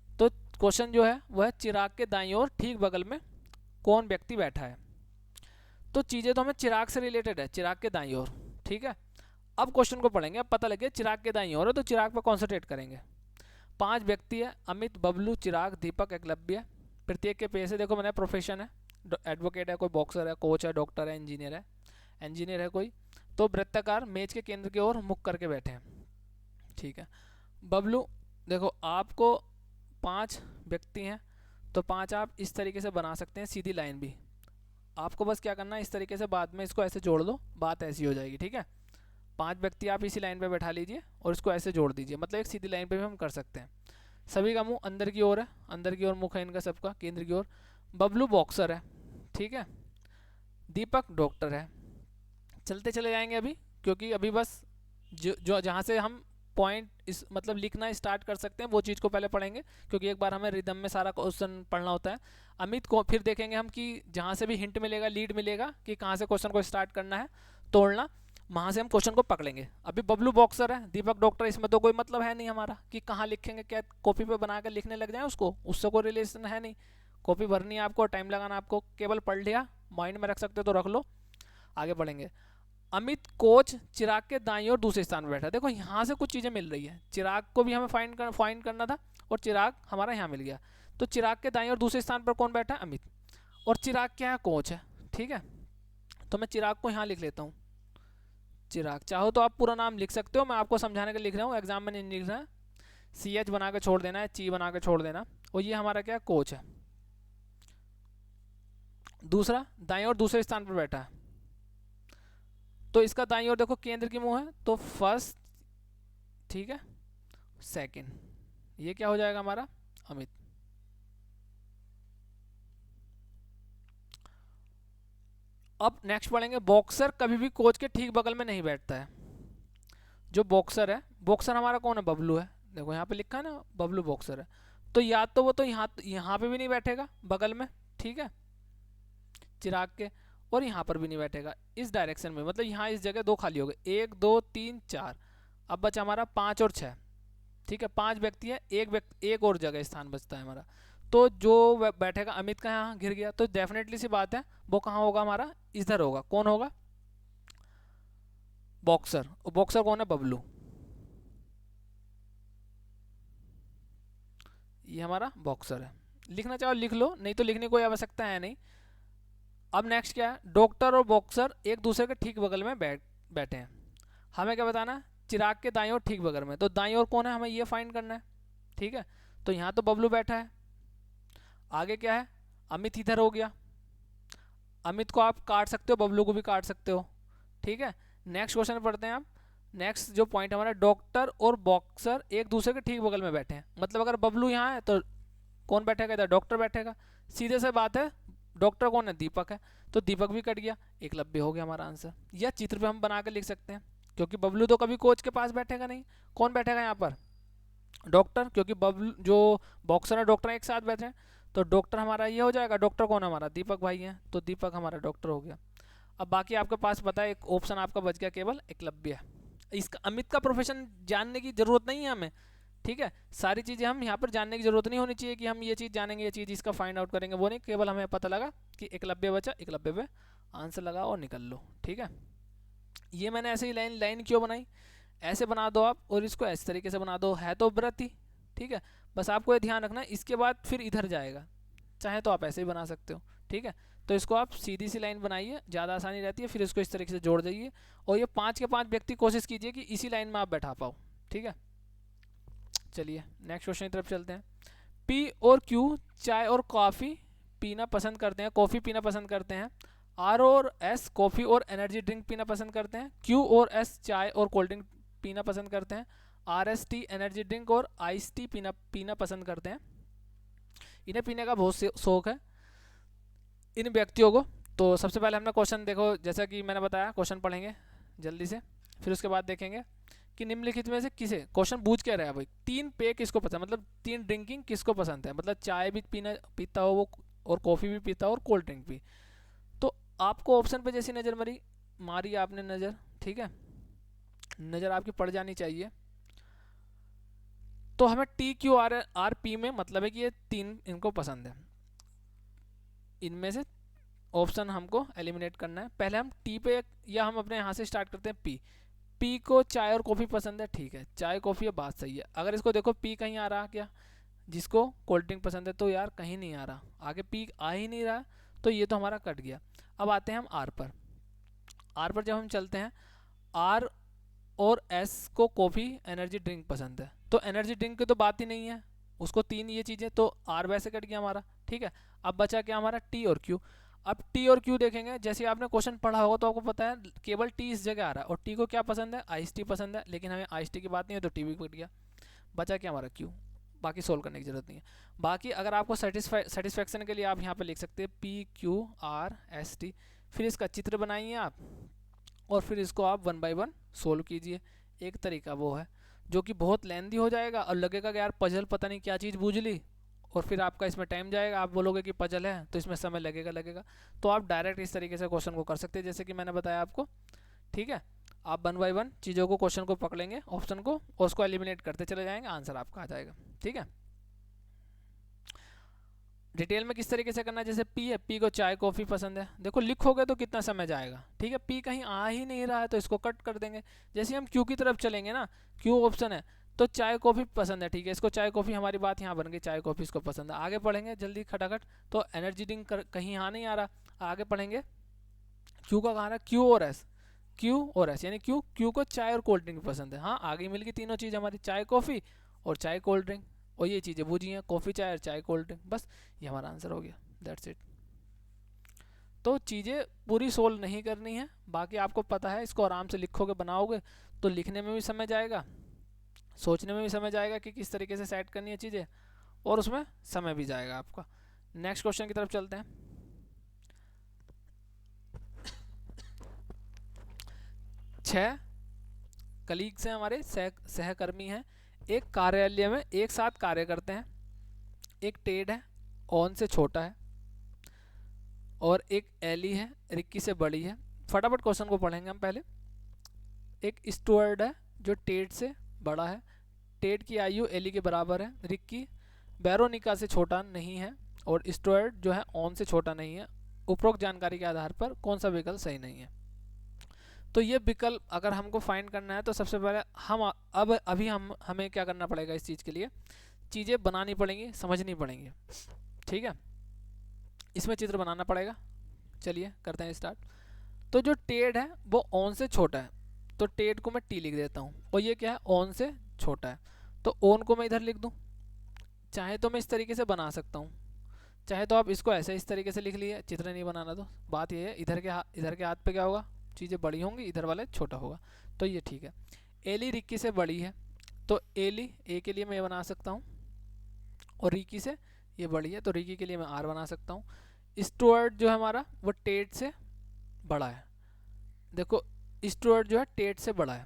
तो क्वेश्चन जो है वह है चिराग के दाईं ओर ठीक बगल में कौन व्यक्ति बैठा है। तो चीज़ें तो हमें चिराग से रिलेटेड है, चिराग के दाईं ओर, ठीक है। अब क्वेश्चन को पढ़ेंगे, अब पता लगे चिराग के दाईं ओर है तो चिराग पर कॉन्सेंट्रेट करेंगे। 5 व्यक्ति है, अमित, बबलू, चिराग, दीपक, एकलव्य। प्रत्येक के पेशे देखो मैंने, प्रोफेशन है, एडवोकेट है कोई, बॉक्सर है, कोच है, डॉक्टर है, इंजीनियर है कोई, तो वृत्ताकार मेज के केंद्र की ओर मुख करके बैठे हैं। ठीक है। बबलू, देखो आपको 5 व्यक्ति हैं, तो 5 आप इस तरीके से बना सकते हैं, सीधी लाइन भी। आपको बस क्या करना है, इस तरीके से बाद में इसको ऐसे जोड़ दो, बात ऐसी हो जाएगी। ठीक है। 5 व्यक्ति आप इसी लाइन पे बैठा लीजिए और इसको ऐसे जोड़ दीजिए, मतलब एक सीधी लाइन पे भी हम कर सकते हैं। सभी का मुंह अंदर की ओर है, अंदर की ओर मुख है इनका सबका, केंद्र की ओर। बबलू बॉक्सर है, ठीक है। दीपक डॉक्टर है। चलते चले जाएंगे अभी, क्योंकि अभी बस जो जहाँ से हम पॉइंट इस मतलब लिखना स्टार्ट कर सकते हैं वो चीज़ को पहले पढ़ेंगे, क्योंकि एक बार हमें रिदम में सारा क्वेश्चन पढ़ना होता है। अमित को फिर देखेंगे हम कि जहाँ से भी हिंट मिलेगा, लीड मिलेगा कि कहाँ से क्वेश्चन को स्टार्ट करना है, तोड़ना, वहाँ से हम क्वेश्चन को पकड़ लेंगे। अभी बबलू बॉक्सर है, दीपक डॉक्टर, इसमें तो कोई मतलब है नहीं हमारा कि कहाँ लिखेंगे, क्या कॉपी पे बना कर लिखने लग जाए उसको, उससे कोई रिलेशन है नहीं। कॉपी भरनी है आपको, टाइम लगाना आपको, केवल पढ़ लिया, माइंड में रख सकते हो तो रख लो। आगे बढ़ेंगे। अमित कोच चिराग के दाईं ओर दूसरे स्थान पर बैठा। देखो यहाँ से कुछ चीज़ें मिल रही है, चिराग को भी हमें फाइंड करना था और चिराग हमारा यहाँ मिल गया। तो चिराग के दाईं ओर दूसरे स्थान पर कौन बैठा है, अमित, और चिराग क्या है, कोच है। ठीक है। तो मैं चिराग को यहाँ लिख लेता हूँ, चिराग। चाहो तो आप पूरा नाम लिख सकते हो, मैं आपको समझाने के लिख रहा हूँ, एग्जाम में नहीं लिख रहा है। CH बना के छोड़ देना है, ची बना के छोड़ देना। और ये हमारा क्या है, कोच है। दूसरा दाईं ओर दूसरे स्थान पर बैठा है, तो इसका दाईं ओर देखो केंद्र की मुंह है, तो फर्स्ट, ठीक है, सेकंड, ये क्या हो जाएगा हमारा, अमित। अब नेक्स्ट पढ़ेंगे, बॉक्सर कभी भी कोच के ठीक बगल में नहीं बैठता है। जो बॉक्सर है, बॉक्सर हमारा कौन है, बबलू है। देखो यहाँ पे लिखा है ना, बबलू बॉक्सर है। तो या तो वो तो यहाँ पे भी नहीं बैठेगा बगल में, ठीक है, चिराग के, और यहाँ पर भी नहीं बैठेगा इस डायरेक्शन में, मतलब यहाँ इस जगह 2 खाली हो गए, 1 2 3 4। अब बचा हमारा 5 और 6। ठीक है, 5 व्यक्ति है, एक और जगह स्थान बचता है हमारा। तो जो बैठेगा, अमित का यहाँ घिर गया, तो डेफिनेटली सी बात है वो कहाँ होगा, हमारा इधर होगा। कौन होगा, बॉक्सर। बॉक्सर कौन है, बबलू। ये हमारा बॉक्सर है। लिखना चाहो लिख लो, नहीं तो लिखने की कोई आवश्यकता है नहीं। अब नेक्स्ट क्या है, डॉक्टर और बॉक्सर एक दूसरे के ठीक बगल में बैठे हैं। हमें क्या बताना है, चिराग के दाईं ओर ठीक बगल में, तो दाईं ओर कौन है, हमें ये फाइंड करना है। ठीक है, तो यहाँ तो बबलू बैठा है। आगे क्या है, अमित इधर हो गया। अमित को आप काट सकते हो, बबलू को भी काट सकते हो। ठीक है, नेक्स्ट क्वेश्चन पढ़ते हैं आप। नेक्स्ट जो पॉइंट हमारा, डॉक्टर और बॉक्सर एक दूसरे के ठीक बगल में बैठे हैं, मतलब अगर बबलू यहाँ है तो कौन बैठेगा, इधर डॉक्टर बैठेगा। सीधे से बात है, डॉक्टर कौन है, दीपक है, तो दीपक भी कट गया, एकलव्य हो गया हमारा आंसर। या चित्र पे हम बना कर लिख सकते हैं, क्योंकि बबलू तो कभी कोच के पास बैठेगा नहीं। कौन बैठेगा यहाँ पर, डॉक्टर, क्योंकि बबलू जो बॉक्सर है डॉक्टर एक साथ बैठे हैं, तो डॉक्टर हमारा ये हो जाएगा। डॉक्टर कौन है हमारा, दीपक भाई है, तो दीपक हमारा डॉक्टर हो गया। अब बाकी आपके पास पता है, एक ऑप्शन आपका बच गया केवल, एकलव्य। इसका अमित का प्रोफेशन जानने की जरूरत नहीं है हमें। ठीक है, सारी चीज़ें हम यहाँ पर जानने की जरूरत नहीं होनी चाहिए कि हम ये चीज़ जानेंगे, ये चीज़ इसका फाइंड आउट करेंगे, वो नहीं, केवल हमें पता लगा कि एकलव्य बचा, एकलव्य पे आंसर लगा और निकल लो। ठीक है, ये मैंने ऐसे ही लाइन लाइन क्यों बनाई, ऐसे बना दो आप, और इसको इस तरीके से बना दो, है तो व्रत ही। ठीक है, बस आपको ये ध्यान रखना, इसके बाद फिर इधर जाएगा, चाहे तो आप ऐसे ही बना सकते हो। ठीक है, तो इसको आप सीधी सी लाइन बनाइए, ज़्यादा आसानी रहती है, फिर इसको इस तरीके से जोड़ दीजिए, और ये 5 के 5 व्यक्ति कोशिश कीजिए कि इसी लाइन में आप बैठा पाओ। ठीक है, चलिए नेक्स्ट क्वेश्चन की तरफ चलते हैं। पी और क्यू चाय और कॉफ़ी पीना पसंद करते हैं, कॉफ़ी पीना पसंद करते हैं। आर और एस कॉफ़ी और एनर्जी ड्रिंक पीना पसंद करते हैं। क्यू और एस चाय और कोल्ड ड्रिंक पीना पसंद करते हैं। R S T energy drink और आइस टी पीना पसंद करते हैं। इन्हें पीने का बहुत शौक है इन व्यक्तियों को। तो सबसे पहले हमने क्वेश्चन देखो, जैसा कि मैंने बताया, क्वेश्चन पढ़ेंगे जल्दी से, फिर उसके बाद देखेंगे कि निम्नलिखित में से किसे, क्वेश्चन पूछ क्या रहा है भाई, 3 पेय किसको पसंद, मतलब 3 ड्रिंकिंग किसको पसंद है, मतलब चाय भी पीता हो वो, और कॉफ़ी भी पीता हो और कोल्ड ड्रिंक भी। तो आपको ऑप्शन पे जैसी नज़र मारी आपने नज़र, ठीक है, नज़र आपकी पड़ जानी चाहिए। तो हमें टी क्यू आर पी में मतलब है कि ये 3 इनको पसंद है। इनमें से ऑप्शन हमको एलिमिनेट करना है। पहले हम टी पे, या हम अपने यहाँ से स्टार्ट करते हैं पी। पी को चाय और कॉफ़ी पसंद है, ठीक है, चाय कॉफ़ी है, बात सही है। अगर इसको देखो पी कहीं आ रहा क्या, जिसको कोल्ड ड्रिंक पसंद है, तो यार कहीं नहीं आ रहा, आगे पी आ ही नहीं रहा, तो ये तो हमारा कट गया। अब आते हैं हम आर पर। आर पर जब हम चलते हैं, आर और एस को कॉफ़ी एनर्जी ड्रिंक पसंद है, तो एनर्जी ड्रिंक की तो बात ही नहीं है, उसको तीन ये चीज़ें, तो आर वैसे कट गया हमारा, ठीक है। अब बचा क्या हमारा, टी और क्यू। अब टी और क्यू देखेंगे, जैसे आपने क्वेश्चन पढ़ा होगा तो आपको पता है केवल टी इस जगह आ रहा है, और टी को क्या पसंद है, आइस टी पसंद है, लेकिन हमें आइस टी की बात नहीं है तो टी भी कट गया। बचा क्या हमारा क्यू, बाकी सोल्व करने की जरूरत नहीं है। बाकी अगर आपको सेटिस्फैक्शन के लिए आप यहाँ पे लिख सकते हैं P Q R S T, फिर इसका चित्र बनाइए आप, और फिर इसको आप 1 बाय 1 सोल्व कीजिए। एक तरीका वो है, जो कि बहुत लेंदी हो जाएगा और लगेगा कि यार पजल पता नहीं क्या चीज़ बूझ ली, और फिर आपका इसमें टाइम जाएगा, आप बोलोगे कि पजल है तो इसमें समय लगेगा। तो आप डायरेक्ट इस तरीके से क्वेश्चन को कर सकते हैं जैसे कि मैंने बताया आपको, ठीक है। आप 1 बाय 1 चीज़ों को, क्वेश्चन को पकड़ लेंगे, ऑप्शन को, और उसको एलिमिनेट करते चले जाएंगे, आंसर आपका आ जाएगा, ठीक है। डिटेल में किस तरीके से करना है, जैसे पी है, पी को चाय कॉफ़ी पसंद है, देखो लिखोगे तो कितना समय जाएगा, ठीक है। पी कहीं आ ही नहीं रहा है तो इसको कट कर देंगे। जैसे हम क्यू की तरफ चलेंगे ना, क्यू ऑप्शन है तो चाय कॉफ़ी पसंद है, ठीक है, इसको चाय कॉफ़ी, हमारी बात यहाँ बन गई, चाय कॉफ़ी इसको पसंद है। आगे पढ़ेंगे जल्दी खटाखट, तो एनर्जी ड्रिंक कहीं यहाँ नहीं आ रहा, आगे पढ़ेंगे क्यू का कहाँ रहा, क्यू और एस, क्यू और एस यानी क्यू को चाय और कोल्ड ड्रिंक पसंद है। हाँ, आगे मिल गई तीनों चीज़ हमारी, चाय कॉफ़ी और चाय कोल्ड ड्रिंक, और ये चीज़ें बूझी हैं, कॉफ़ी चाय और चाय कोल्ड ड्रिंक, बस ये हमारा आंसर हो गया, दैट्स इट। तो चीज़ें पूरी सोल्व नहीं करनी है, बाकी आपको पता है, इसको आराम से लिखोगे बनाओगे तो लिखने में भी समय जाएगा, सोचने में भी समय जाएगा कि किस तरीके से सेट करनी है चीज़ें, और उसमें समय भी जाएगा आपका। नेक्स्ट क्वेश्चन की तरफ चलते हैं। 6 कलीग्स हैं हमारे, सहकर्मी हैं, एक कार्यालय में एक साथ कार्य करते हैं। एक टेड है, ऑन से छोटा है, और एक एली है, रिक्की से बड़ी है। फटाफट क्वेश्चन को पढ़ेंगे हम पहले। एक स्टुअर्ड है जो टेड से बड़ा है, टेड की आयु एली के बराबर है, रिक्की बैरोनिका से छोटा नहीं है, और स्टुअर्ड जो है ऑन से छोटा नहीं है। उपरोक्त जानकारी के आधार पर कौन सा विकल्प सही नहीं है। तो ये विकल्प अगर हमको फाइंड करना है तो सबसे पहले हम अभी हमें क्या करना पड़ेगा, इस चीज़ के लिए चीज़ें बनानी पड़ेंगी, समझनी पड़ेंगी, ठीक है। इसमें चित्र बनाना पड़ेगा, चलिए करते हैं स्टार्ट। तो जो टेड है वो ऑन से छोटा है, तो टेड को मैं टी लिख देता हूँ, और ये क्या है, ऑन से छोटा है, तो ऑन को मैं इधर लिख दूँ। चाहे तो मैं इस तरीके से बना सकता हूँ, चाहे तो आप इसको ऐसे इस तरीके से लिख लिए, चित्र नहीं बनाना। तो बात ये है, इधर के हाथ पे क्या होगा, चीज़ें बड़ी होंगी, इधर वाले छोटा होगा, तो ये ठीक है। एली रिक्की से बड़ी है, तो एली ए के लिए मैं ये बना सकता हूँ, और रिक्की से ये बड़ी है तो रिक्की के लिए मैं आर बना सकता हूँ। स्टुअर्ट जो है हमारा वो टेड से बड़ा है, देखो स्टुअर्ट जो है टेड से बड़ा है,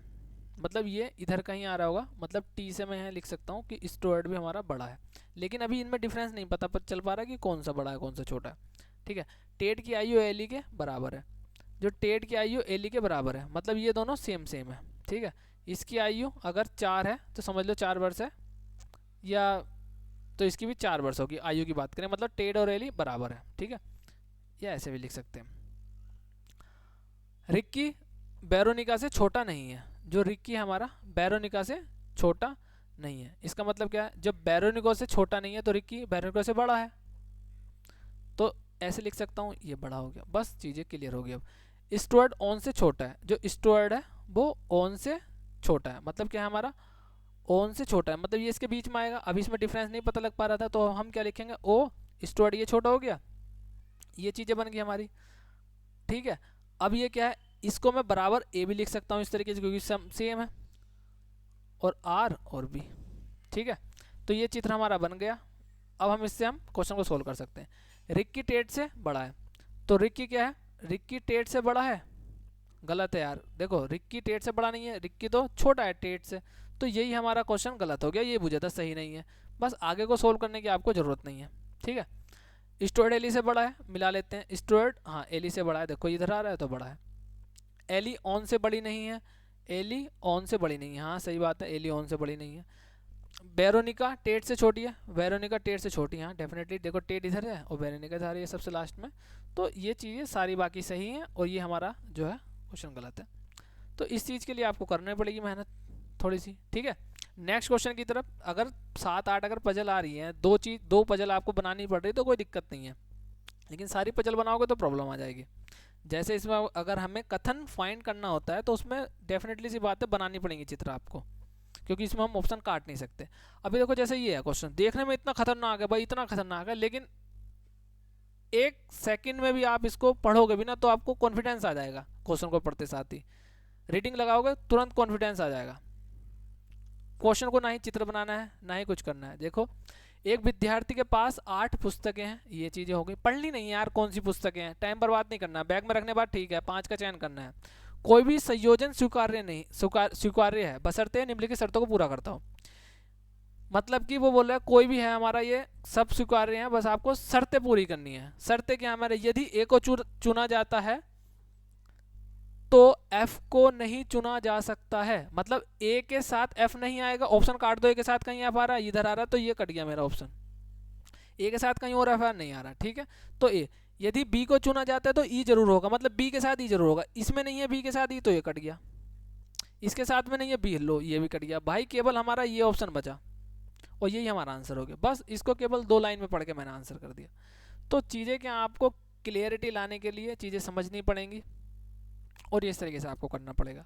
मतलब ये इधर कहीं आ रहा होगा, मतलब टी से मैं यहाँ लिख सकता हूँ कि स्टुअर्ट भी हमारा बड़ा है, लेकिन अभी इनमें डिफरेंस नहीं पता पर चल पा रहा कि कौन सा बड़ा है कौन सा छोटा है, ठीक है। टेड की आयु एली के बराबर है, जो टेड की आयु एली के बराबर है, मतलब ये दोनों सेम सेम है, ठीक है। इसकी आयु अगर 4 है तो समझ लो 4 वर्ष है, या तो इसकी भी 4 वर्ष होगी, आयु की बात करें, मतलब टेड और एली बराबर है, ठीक है, या ऐसे भी लिख सकते हैं। रिक्की बैरोनिका से छोटा नहीं है, जो रिक्की हमारा बैरोनिका से छोटा नहीं है, इसका मतलब क्या है, जब बैरोनिका से छोटा नहीं है तो रिक्की बैरोनिका से बड़ा है, तो ऐसे लिख सकता हूँ, ये बड़ा हो गया, बस चीज़ें क्लियर हो गई। अब स्टुअर्ट ऑन से छोटा है, जो स्टुअर्ट है वो ऑन से छोटा है, मतलब क्या है हमारा, ऑन से छोटा है, मतलब ये इसके बीच में आएगा। अभी इसमें डिफरेंस नहीं पता लग पा रहा था तो हम क्या लिखेंगे, ओ स्टुअर्ट ये छोटा हो गया, ये चीज़ें बन गई हमारी, ठीक है। अब ये क्या है, इसको मैं बराबर ए भी लिख सकता हूँ इस तरीके से, क्योंकि सेम है, और आर और बी, ठीक है। तो ये चित्र हमारा बन गया। अब हम इससे हम क्वेश्चन को सोल्व कर सकते हैं। रिक्की टेड से बड़ा है, तो रिक्की क्या है, रिक्की टेड से बड़ा है, गलत है यार, देखो रिक्की टेड से बड़ा नहीं है, रिक्की तो छोटा है टेड से, तो यही हमारा क्वेश्चन गलत हो गया, ये बुझा था सही नहीं है, बस आगे को सोल्व करने की आपको ज़रूरत नहीं है, ठीक है। स्टुअर्ट एली से बड़ा है, मिला लेते हैं, स्टुअर्ट हाँ एली से बड़ा है, देखो इधर आ रहा है तो बड़ा है। एली ऑन से बड़ी नहीं है, एली ऑन से बड़ी नहीं है, हाँ सही बात है, एली ऑन से बड़ी नहीं है। वेरोनिका टेड से छोटी है, वेरोनिका टेड से छोटी है, हाँ डेफिनेटली, देखो टेड इधर है और वेरोनिका इधर है सबसे लास्ट में, तो ये चीज़ें सारी बाकी सही हैं, और ये हमारा जो है क्वेश्चन गलत है। तो इस चीज़ के लिए आपको करनी पड़ेगी मेहनत थोड़ी सी, ठीक है। नेक्स्ट क्वेश्चन की तरफ, अगर 7-8 अगर पजल आ रही है, दो पजल आपको बनानी पड़ रही है तो कोई दिक्कत नहीं है, लेकिन सारी पजल बनाओगे तो प्रॉब्लम आ जाएगी। जैसे इसमें अगर हमें कथन फाइंड करना होता है तो उसमें डेफिनेटली सी बात है बनानी पड़ेंगी चित्र आपको, क्योंकि इसमें हम ऑप्शन काट नहीं सकते। अभी देखो जैसे ये है क्वेश्चन, देखने में इतना खतरनाक है भाई, इतना खतरनाक है, लेकिन एक सेकंड में भी आप इसको पढ़ोगे भी ना तो आपको कॉन्फिडेंस आ जाएगा। क्वेश्चन को पढ़ते साथ ही रीडिंग लगाओगे तुरंत कॉन्फिडेंस आ जाएगा। क्वेश्चन को ना ही चित्र बनाना है ना ही कुछ करना है। देखो एक विद्यार्थी के पास 8 पुस्तकें हैं, ये चीजें हो गई, पढ़नी नहीं यार कौन सी पुस्तकें हैं, टाइम बर्बाद नहीं करना, बैग में रखने बाद ठीक है, 5 का चयन करना है। कोई भी संयोजन स्वीकार्य नहीं, स्वीकार्य है बशर्ते निम्नलिखित शर्तों को पूरा करता हो। मतलब कि वो बोल रहा है कोई भी है हमारा ये सब स्वीकार्य है, बस आपको शर्तें पूरी करनी है। शर्तें क्या हमारे, यदि ए को चुना जाता है तो एफ को नहीं चुना जा सकता है, मतलब ए के साथ एफ नहीं आएगा। ऑप्शन काट दो, ए के साथ कहीं एफ आ रहा है, इधर आ रहा है, तो ये कट गया मेरा ऑप्शन, ए के साथ कहीं और एफ नहीं आ रहा, ठीक है। तो ए, यदि बी को चुना जाता है तो ई जरूर होगा, मतलब बी के साथ ई जरूर होगा। इसमें नहीं है बी के साथ ई तो ये कट गया, इसके साथ में नहीं है बी, लो ये भी कट गया भाई, केवल हमारा ये ऑप्शन बचा और यही हमारा आंसर हो गया। बस इसको केवल 2 लाइन में पढ़ के मैंने आंसर कर दिया। तो चीज़ें क्या आपको क्लियरिटी लाने के लिए चीज़ें समझनी पड़ेंगी और इस तरीके से आपको करना पड़ेगा,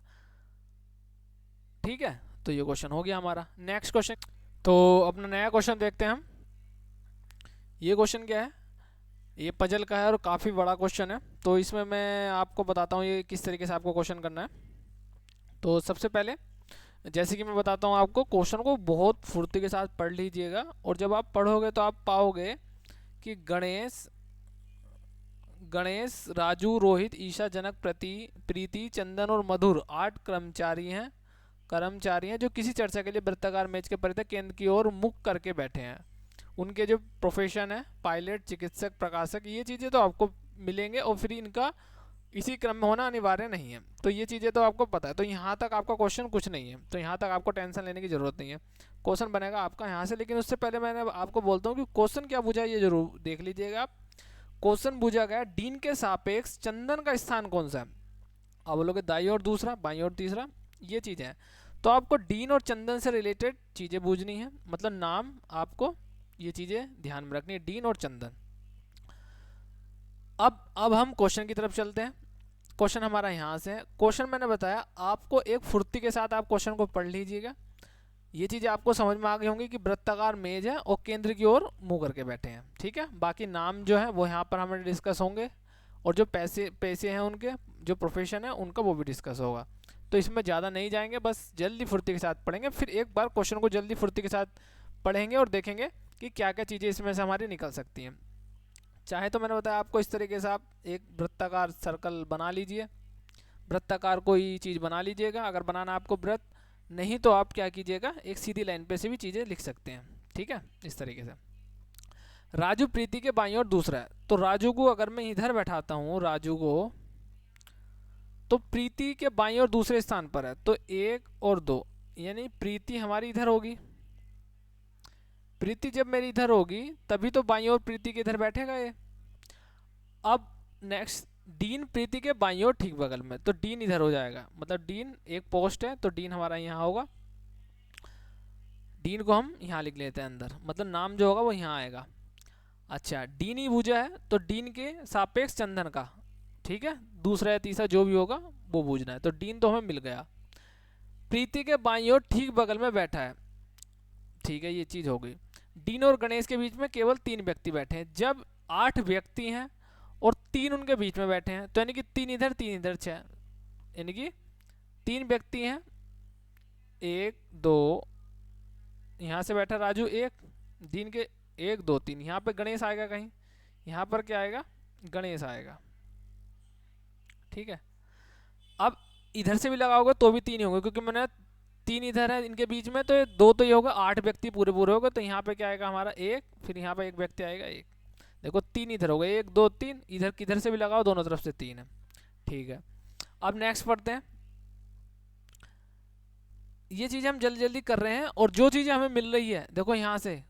ठीक है। तो ये क्वेश्चन हो गया हमारा। नेक्स्ट क्वेश्चन, तो अपना नया क्वेश्चन देखते हैं हम। ये क्वेश्चन क्या है, ये पजल का है और काफ़ी बड़ा क्वेश्चन है। तो इसमें मैं आपको बताता हूँ ये किस तरीके से आपको क्वेश्चन करना है। तो सबसे पहले जैसे कि मैं बताता हूँ आपको, क्वेश्चन को बहुत फुर्ती के साथ पढ़ लीजिएगा और जब आप पढ़ोगे तो आप पाओगे कि गणेश, राजू, रोहित, ईशा, जनक, प्रीति, चंदन और मधुर 8 कर्मचारी हैं जो किसी चर्चा के लिए वृत्ताकार मेज के परितः केंद्र की ओर मुख करके बैठे हैं। उनके जो प्रोफेशन है पायलट, चिकित्सक, प्रकाशक, ये चीज़ें तो आपको मिलेंगे और फिर इनका इसी क्रम में होना अनिवार्य नहीं है। तो ये चीज़ें तो आपको पता है। तो यहाँ तक आपका क्वेश्चन कुछ नहीं है, तो यहाँ तक आपको टेंशन लेने की ज़रूरत नहीं है। क्वेश्चन बनेगा आपका यहाँ से, लेकिन उससे पहले मैंने आपको बोलता हूँ कि क्वेश्चन क्या पूछा है ये जरूर देख लीजिएगा आप। क्वेश्चन पूछा गया डीन के सापेक्ष चंदन का स्थान कौन सा है। आप बोलोगे दाई और दूसरा, बाई और तीसरा, ये चीज़ें हैं। तो आपको डीन और चंदन से रिलेटेड चीज़ें बूझनी है, मतलब नाम आपको ये चीज़ें ध्यान में रखनी है, डीन और चंदन। अब हम क्वेश्चन की तरफ चलते हैं। क्वेश्चन हमारा यहाँ से है। क्वेश्चन मैंने बताया आपको एक फुर्ती के साथ आप क्वेश्चन को पढ़ लीजिएगा। ये चीज़ें आपको समझ में आ गई होंगी कि वृत्ताकार मेज है और केंद्र की ओर मुंह करके बैठे हैं, ठीक है। बाकी नाम जो है वो यहाँ पर हमें डिस्कस होंगे और जो पैसे हैं उनके, जो प्रोफेशन है उनका, वो भी डिस्कस होगा। तो इसमें ज़्यादा नहीं जाएंगे, बस जल्दी फुर्ती के साथ पढ़ेंगे। फिर एक बार क्वेश्चन को जल्दी फुर्ती के साथ पढ़ेंगे और देखेंगे कि क्या क्या चीज़ें इसमें से हमारी निकल सकती हैं। चाहे तो मैंने बताया आपको इस तरीके से आप एक वृत्ताकार सर्कल बना लीजिए, वृत्ताकार कोई चीज़ बना लीजिएगा। अगर बनाना आपको वृत्त, नहीं तो आप क्या कीजिएगा एक सीधी लाइन पे से भी चीज़ें लिख सकते हैं, ठीक है, इस तरीके से। राजू प्रीति के बाईं ओर दूसरा है, तो राजू को अगर मैं इधर बैठाता हूँ राजू को, तो प्रीति के बाईं ओर दूसरे स्थान पर है, तो 1 और 2, यानी प्रीति हमारी इधर होगी। प्रीति जब मेरी इधर होगी तभी तो बाईं ओर प्रीति के इधर बैठेगा ये। अब नेक्स्ट, डीन प्रीति के बाईं ओर ठीक बगल में, तो डीन इधर हो जाएगा, मतलब डीन एक पोस्ट है तो डीन हमारा यहाँ होगा। डीन को हम यहाँ लिख लेते हैं अंदर, मतलब नाम जो होगा वो यहाँ आएगा। अच्छा, डीन ही बूझा है तो डीन के सापेक्ष चंदन का, ठीक है, दूसरा या तीसरा जो भी होगा वो बूझना है। तो डीन तो हमें मिल गया। प्रीति के बाईं ओर ठीक बगल में बैठा है, ठीक है, ये चीज़ हो गई। डीन और गणेश के बीच में केवल 3 व्यक्ति बैठे हैं। जब 8 व्यक्ति हैं और 3 उनके बीच में बैठे हैं, तो यानी कि 3 इधर 3 इधर 6, यानी कि 3 व्यक्ति हैं, 1 2, यहाँ से बैठा राजू 1, डीन के 1 2 3, यहाँ पे गणेश आएगा कहीं, यहाँ पर क्या आएगा, गणेश आएगा, ठीक है। अब इधर से भी लगाओगे तो भी 3 ही होंगे, क्योंकि मैंने 3 इधर है इनके बीच में, तो ये 2 तो ये होगा, 8 व्यक्ति पूरे पूरे होगा। तो यहाँ पे क्या आएगा हमारा 1, फिर यहाँ पे 1 व्यक्ति आएगा 1, देखो 3 इधर हो गए, 1 2 3, इधर किधर से भी लगाओ दोनों तरफ से 3 है, ठीक है। अब नेक्स्ट पढ़ते हैं। ये चीज़ें हम जल्दी जल्दी कर रहे हैं और जो चीज़ें हमें मिल रही है, देखो यहाँ से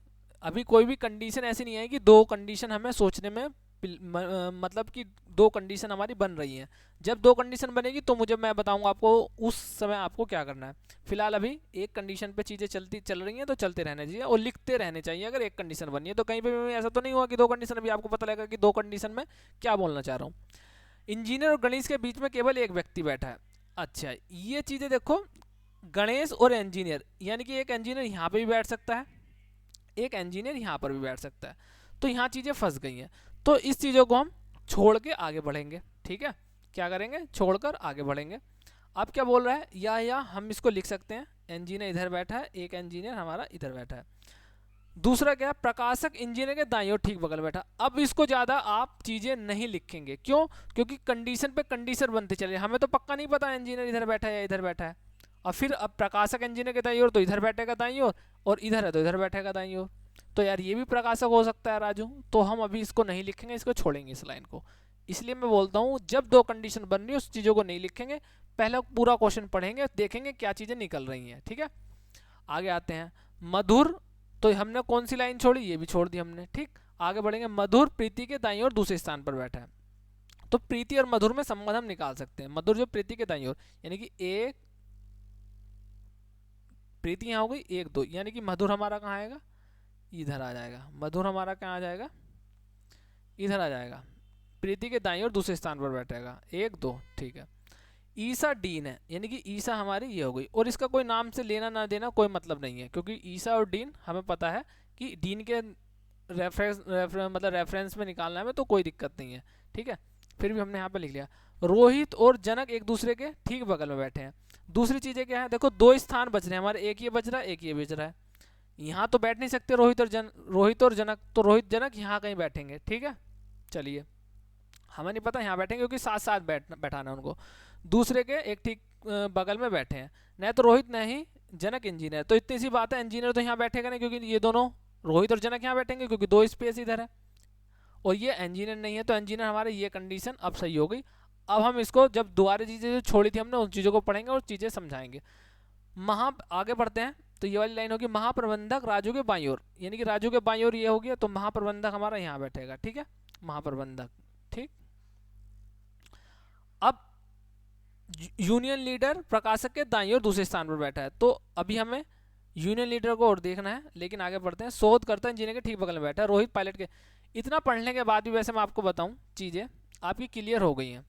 अभी कोई भी कंडीशन ऐसी नहीं है कि 2 कंडीशन हमें सोचने में मतलब कि 2 कंडीशन हमारी बन रही हैं। जब 2 कंडीशन बनेगी तो मैं बताऊंगा आपको उस समय आपको क्या करना है। फिलहाल अभी एक कंडीशन पे चीज़ें चल रही हैं तो चलते रहने चाहिए और लिखते रहने चाहिए। अगर एक कंडीशन बनी है तो कहीं पे भी ऐसा तो नहीं हुआ कि 2 कंडीशन, अभी आपको पता लगेगा कि 2 कंडीशन में क्या बोलना चाह रहा हूँ। इंजीनियर और गणेश के बीच में केवल एक व्यक्ति बैठा है। अच्छा, ये चीज़ें देखो, गणेश और इंजीनियर, यानी कि एक इंजीनियर यहाँ पे भी बैठ सकता है, एक इंजीनियर यहाँ पर भी बैठ सकता है, तो यहाँ चीज़ें फंस गई हैं। तो इस चीज़ों को हम छोड़ के आगे बढ़ेंगे, ठीक है, क्या करेंगे, छोड़कर आगे बढ़ेंगे। अब क्या बोल रहा है, या हम इसको लिख सकते हैं, इंजीनियर इधर बैठा है, एक इंजीनियर हमारा इधर बैठा है। दूसरा क्या, प्रकाशक इंजीनियर के दाईं ओर ठीक बगल बैठा। अब इसको ज़्यादा आप चीज़ें नहीं लिखेंगे, क्यों, क्योंकि कंडीशन पे कंडीशन बनते चले, हमें तो पक्का नहीं पता इंजीनियर इधर बैठा है या इधर बैठा है। और फिर अब प्रकाशक इंजीनियर के दाईं ओर तो इधर बैठेगा दाईं ओर, और इधर है तो इधर बैठेगा दाईं ओर, तो यार ये भी प्रकाशक हो सकता है राजू, तो हम अभी इसको नहीं लिखेंगे, इसको छोड़ेंगे इस लाइन को। इसलिए मैं बोलता हूँ जब दो कंडीशन बन रही है उस चीज़ों को नहीं लिखेंगे, पहले पूरा क्वेश्चन पढ़ेंगे, देखेंगे क्या चीज़ें निकल रही हैं, ठीक है। आगे आते हैं, मधुर, तो हमने कौन सी लाइन छोड़ी, ये भी छोड़ दी हमने, ठीक। आगे बढ़ेंगे, मधुर प्रीति के दाईं ओर दूसरे स्थान पर बैठा है। तो प्रीति और मधुर में संबंध हम निकाल सकते हैं। मधुर जो प्रीति के दाईं ओर, यानी कि एक, प्रीति यहाँ हो गई 1 2, यानी कि मधुर हमारा कहाँ आएगा, इधर आ जाएगा। मधुर हमारा कहाँ आ जाएगा, इधर आ जाएगा। प्रीति के दाईं ओर दूसरे स्थान पर बैठेगा 1 2, ठीक है। ईसा डीन है, यानी कि ईसा हमारी ये हो गई, और इसका कोई नाम से लेना ना देना कोई मतलब नहीं है, क्योंकि ईसा और डीन हमें पता है कि डीन के रेफरेंस में निकालना है, तो कोई दिक्कत नहीं है, ठीक है। फिर भी हमने यहाँ पे लिख लिया। रोहित और जनक एक दूसरे के ठीक बगल में बैठे हैं। दूसरी चीज़ें क्या है, देखो 2 स्थान बच रहे हैं हमारे, एक ये बच रहा है, एक ये बच रहा है। यहाँ तो बैठ नहीं सकते रोहित और जनक, तो रोहित जनक यहाँ कहीं बैठेंगे, ठीक है। चलिए, हमें नहीं पता यहाँ बैठेंगे क्योंकि साथ साथ बैठाना है उनको। दूसरे के एक ठीक बगल में बैठे हैं, न तो रोहित न ही जनक इंजीनियर, तो इतनी सी बात है, इंजीनियर तो यहाँ बैठेगा नहीं, क्योंकि ये दोनों रोहित और जनक यहाँ बैठेंगे क्योंकि 2 स्पेस इधर है, और ये इंजीनियर नहीं है, तो इंजीनियर हमारे ये कंडीशन अब सही हो गई। अब हम इसको जब दोबारा चीज़ें जो छोड़ी थी हमने उन चीज़ों को पढ़ेंगे और चीज़ें समझाएंगे। आगे बढ़ते हैं, तो ये वाली लाइन होगी, महाप्रबंधक राजू के बाईं ओर, यानी कि राजू के बाईं ओर ये हो गया, तो महाप्रबंधक हमारा यहाँ बैठेगा, ठीक है, महाप्रबंधक, ठीक। अब यूनियन लीडर प्रकाशक के दाईं ओर दूसरे स्थान पर बैठा है, तो अभी हमें यूनियन लीडर को और देखना है, लेकिन आगे बढ़ते हैं। शोधकर्ता इंजीनियर के ठीक बगल में बैठा है, रोहित पायलट के। इतना पढ़ने के बाद भी वैसे मैं आपको बताऊं, चीज़ें आपकी क्लियर हो गई हैं,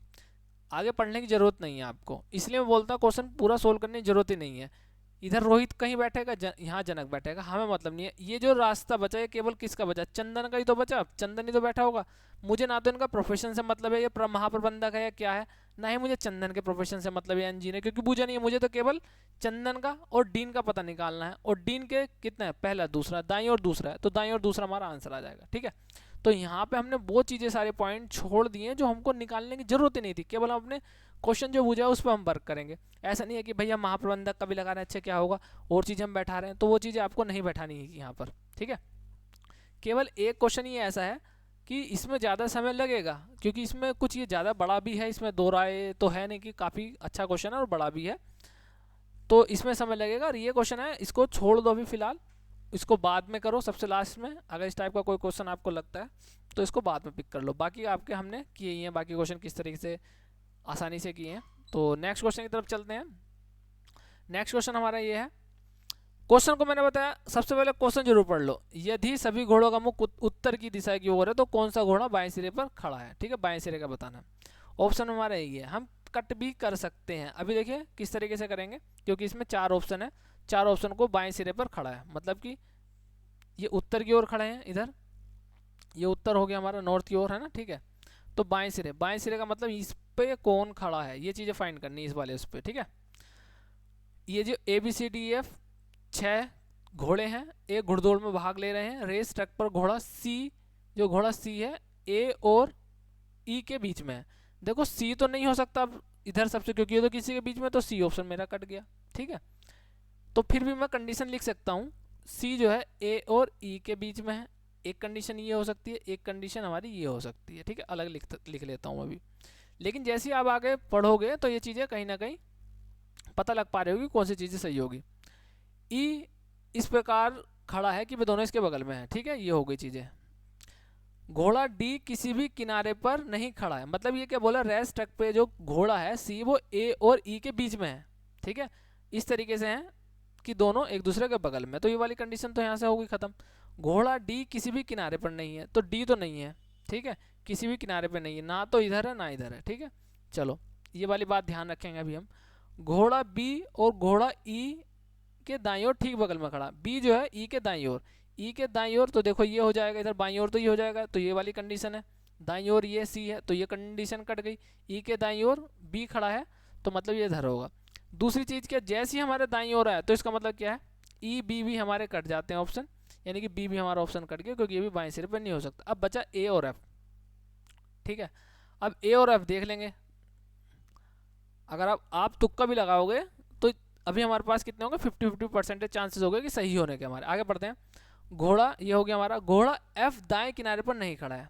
आगे पढ़ने की जरूरत नहीं है आपको, इसलिए मैं बोलता हूँ क्वेश्चन पूरा सोल्व करने की जरूरत ही नहीं है। इधर रोहित कहीं बैठेगा, यहाँ जनक बैठेगा, हमें मतलब नहीं है। ये जो रास्ता बचा है केवल किसका बचा, चंदन का ही तो बचा, चंदन ही तो बैठा होगा। मुझे ना तो इनका प्रोफेशन से मतलब है, ये महाप्रबंधक है या क्या है, ना ही मुझे चंदन के प्रोफेशन से मतलब है इंजीनियर, क्योंकि पूछा नहीं है मुझे, तो केवल चंदन का और डीन का पता निकालना है, और डीन के कितना है, पहला दूसरा, दाईं और दूसरा है, तो दाईं और दूसरा हमारा आंसर आ जाएगा, ठीक है। तो यहाँ पे हमने वो चीज़ें सारे पॉइंट छोड़ दिए जो हमको निकालने की जरूरत ही नहीं थी, केवल हम अपने क्वेश्चन जो पूछा है उस पर हम वर्क करेंगे। ऐसा नहीं है कि भैया महाप्रबंधक का भी लगा रहे हैं, अच्छा क्या होगा, और चीज़ें हम बैठा रहे हैं, तो वो चीज़ें आपको नहीं बैठानी है यहाँ पर, ठीक है। केवल एक क्वेश्चन ये ऐसा है कि इसमें ज़्यादा समय लगेगा, क्योंकि इसमें कुछ ये ज़्यादा बड़ा भी है, इसमें 2 राय तो है नहीं, कि काफ़ी अच्छा क्वेश्चन है और बड़ा भी है, तो इसमें समय लगेगा। और ये क्वेश्चन है, इसको छोड़ दो अभी फ़िलहाल, इसको बाद में करो सबसे लास्ट में। अगर इस टाइप का कोई क्वेश्चन आपको लगता है तो इसको बाद में पिक कर लो, बाकी आपके हमने किए ही हैं, बाकी क्वेश्चन किस तरीके से आसानी से किए हैं। तो नेक्स्ट क्वेश्चन की तरफ चलते हैं। नेक्स्ट क्वेश्चन हमारा ये है, क्वेश्चन को मैंने बताया, सबसे पहले क्वेश्चन जरूर पढ़ लो। यदि सभी घोड़ों का मुख उत्तर की दिशा की ओर है तो कौन सा घोड़ा बाएं सिरे पर खड़ा है, ठीक है, बाएं सिरे का बताना। ऑप्शन हमारा यही है। हम कट भी कर सकते हैं, अभी देखिए किस तरीके से करेंगे, क्योंकि इसमें 4 ऑप्शन है, 4 ऑप्शन को बाएं सिरे पर खड़ा है, मतलब कि ये उत्तर की ओर खड़े हैं, इधर ये उत्तर हो गया हमारा, नॉर्थ की ओर है ना, ठीक है। तो बाएं सिरे का मतलब इस पे कौन खड़ा है, ये चीज़ें फाइंड करनी है इस वाले उस पर, ठीक है। ये जो ABCDEF 6 घोड़े हैं, एक घुड़दौड़ में भाग ले रहे हैं, रेस ट्रैक पर घोड़ा जो घोड़ा C है A और E के बीच में है। देखो C तो नहीं हो सकता इधर सबसे, क्योंकि ये तो किसी के बीच में, तो C ऑप्शन मेरा कट गया, ठीक है। तो फिर भी मैं कंडीशन लिख सकता हूँ, C जो है A और E के बीच में है, एक कंडीशन ये हो सकती है, एक कंडीशन हमारी ये हो सकती है, ठीक है, अलग लिख लेता हूँ अभी। लेकिन जैसे ही आप आगे पढ़ोगे तो ये चीज़ें कहीं ना कहीं पता लग पा रही होगी कौन सी चीज़ें सही होगी। ई इस प्रकार खड़ा है कि वे दोनों इसके बगल में है, ठीक है, ये हो गई चीज़ें। घोड़ा डी किसी भी किनारे पर नहीं खड़ा है, मतलब ये क्या बोला, रेस ट्रैक पे जो घोड़ा है सी वो ए और ई के बीच में है, ठीक है, इस तरीके से है कि दोनों एक दूसरे के बगल में, तो ये वाली कंडीशन तो यहाँ से होगी खत्म। घोड़ा डी किसी भी किनारे पर नहीं है, तो डी तो नहीं है, ठीक है, किसी भी किनारे पे नहीं है, ना तो इधर है ना इधर है, ठीक है। चलो ये वाली बात ध्यान रखेंगे अभी हम। घोड़ा बी और घोड़ा ई के दाईं ओर ठीक बगल में खड़ा, बी जो है ई के दाईं ओर, ई के दाईं ओर तो देखो ये हो जाएगा, इधर बाईं ओर तो ये हो जाएगा, तो ये वाली कंडीशन है। दाईं ओर ये सी है तो ये कंडीशन कट गई। ई के दाईं ओर बी खड़ा है तो मतलब ये इधर होगा। दूसरी चीज़ क्या, जैसे ही हमारे दाईं ओर है तो इसका मतलब क्या है, ई बी भी हमारे कट जाते हैं ऑप्शन, यानी कि बी भी हमारा ऑप्शन कट गया क्योंकि ये भी बाएं सिरे पर नहीं हो सकता। अब बचा ए और एफ, ठीक है। अब ए और एफ देख लेंगे। अगर आप तुक्का भी लगाओगे तो अभी हमारे पास कितने होंगे, 50-50% चांसेस हो गए कि सही होने के हमारे। आगे बढ़ते हैं। घोड़ा ये हो गया हमारा, घोड़ा एफ दाएं किनारे पर नहीं खड़ा है,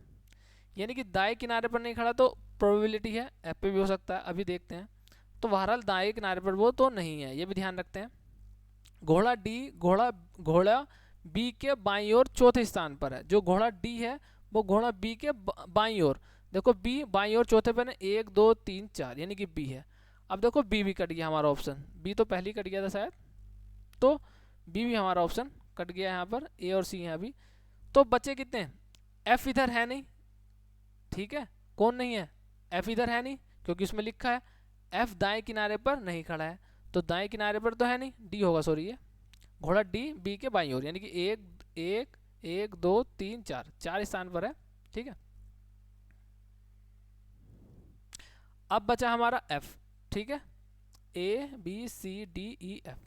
यानी कि दाएं किनारे पर नहीं खड़ा तो प्रोबेबिलिटी है एफ पे भी हो सकता है, अभी देखते हैं। तो बहरहाल दाएं किनारे पर वो तो नहीं है, ये भी ध्यान रखते हैं। घोड़ा डी, घोड़ा बी के बाईं ओर चौथे स्थान पर है। जो घोड़ा डी है वो घोड़ा बी के बाईं ओर, देखो बी बाईं ओर चौथे पर है, 1 2 3 4 यानी कि बी है। अब देखो बी भी कट गया हमारा ऑप्शन, बी तो पहले ही कट गया था शायद, तो बी भी हमारा ऑप्शन कट गया यहाँ पर, ए और सी हैं अभी। तो बचे कितने, एफ इधर है नहीं, ठीक है। कौन नहीं है, एफ इधर है नहीं क्योंकि उसमें लिखा है एफ दाएं किनारे पर नहीं खड़ा है, तो दाएं किनारे पर तो है नहीं, डी होगा सॉरी, ये घोड़ा डी बी के बाईं ओर यानी कि एक दो तीन चार, चार स्थान पर है, ठीक है। अब बचा हमारा एफ, ठीक है, A B C D E F,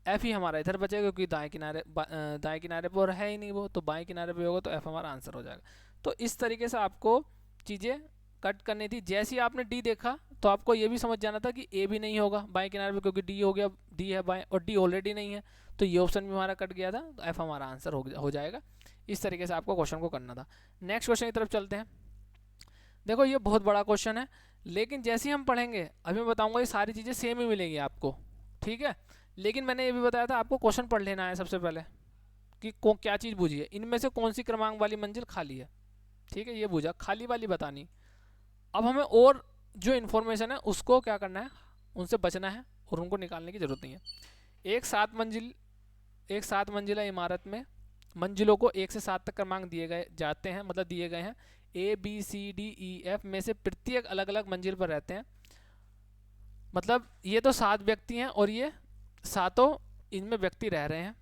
F ही हमारा इधर बचेगा क्योंकि दाएं किनारे पर है ही नहीं वो, तो बाएं किनारे पे होगा तो एफ हमारा आंसर हो जाएगा। तो इस तरीके से आपको चीज़ें कट करनी थी। जैसे ही आपने डी देखा तो आपको ये भी समझ जाना था कि ए भी नहीं होगा बाएं किनारे पे क्योंकि डी हो गया, डी है बाएं और डी ऑलरेडी नहीं है, तो ये ऑप्शन भी हमारा कट गया था, तो एफ हमारा आंसर हो जाएगा। इस तरीके से आपको क्वेश्चन को करना था। नेक्स्ट क्वेश्चन की तरफ चलते हैं। देखो ये बहुत बड़ा क्वेश्चन है, लेकिन जैसे ही हम पढ़ेंगे अभी मैं बताऊंगा ये सारी चीज़ें सेम ही मिलेंगी आपको, ठीक है। लेकिन मैंने ये भी बताया था आपको क्वेश्चन पढ़ लेना है सबसे पहले कि क्या चीज़ बूझी है, इनमें से कौन सी क्रमांक वाली मंजिल खाली है, ठीक है, ये बूझा, खाली वाली बतानी। अब हमें और जो इन्फॉर्मेशन है उसको क्या करना है, उनसे बचना है और उनको निकालने की ज़रूरत नहीं है। एक 7 मंजिला इमारत में मंजिलों को 1 से 7 तक क्रमांक दिए गए जाते हैं, मतलब दिए गए हैं। A B C D E F में से प्रत्येक अलग अलग मंजिल पर रहते हैं, मतलब ये तो 7 व्यक्ति हैं और ये सातों इनमें व्यक्ति रह रहे हैं,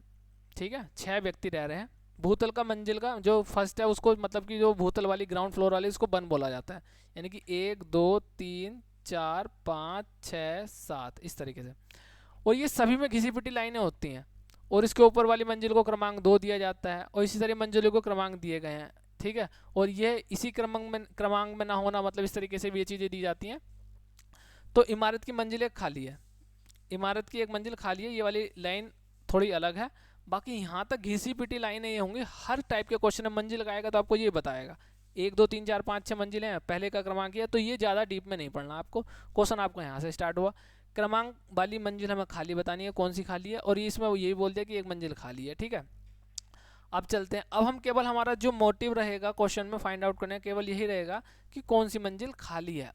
ठीक है, 6 व्यक्ति रह रहे हैं। भूतल का मंजिल का जो फर्स्ट है उसको, मतलब कि जो भूतल वाली ग्राउंड फ्लोर वाली, इसको 1 बोला जाता है, यानी कि 1 2 3 4 5 6 7 इस तरीके से। और ये सभी में घिसी पिटी लाइनें होती हैं और इसके ऊपर वाली मंजिल को क्रमांक 2 दिया जाता है और इसी तरह मंजिलों को क्रमांक दिए गए हैं, ठीक है। और ये इसी क्रमांक में ना होना, मतलब इस तरीके से भी ये चीज़ें दी जाती हैं। तो इमारत की मंजिल एक खाली है, इमारत की एक मंजिल खाली है, ये वाली लाइन थोड़ी अलग है, बाकी यहाँ तक घिसी पिटी लाइनें ये होंगी। हर टाइप के क्वेश्चन में मंजिल लगाएगा तो आपको ये बताएगा 1 2 3 4 5 6 मंजिलें हैं, पहले का क्रमांक है, तो ये ज़्यादा डीप में नहीं पढ़ना आपको। क्वेश्चन आपको यहाँ से स्टार्ट हुआ, क्रमांक वाली मंजिल हमें खाली बतानी है, कौन सी खाली है, और ये इसमें वो यही बोल दिया कि एक मंजिल खाली है, ठीक है। अब चलते हैं, अब हम केवल हमारा जो मोटिव रहेगा क्वेश्चन में फाइंड आउट करने का केवल यही रहेगा कि कौन सी मंजिल खाली है।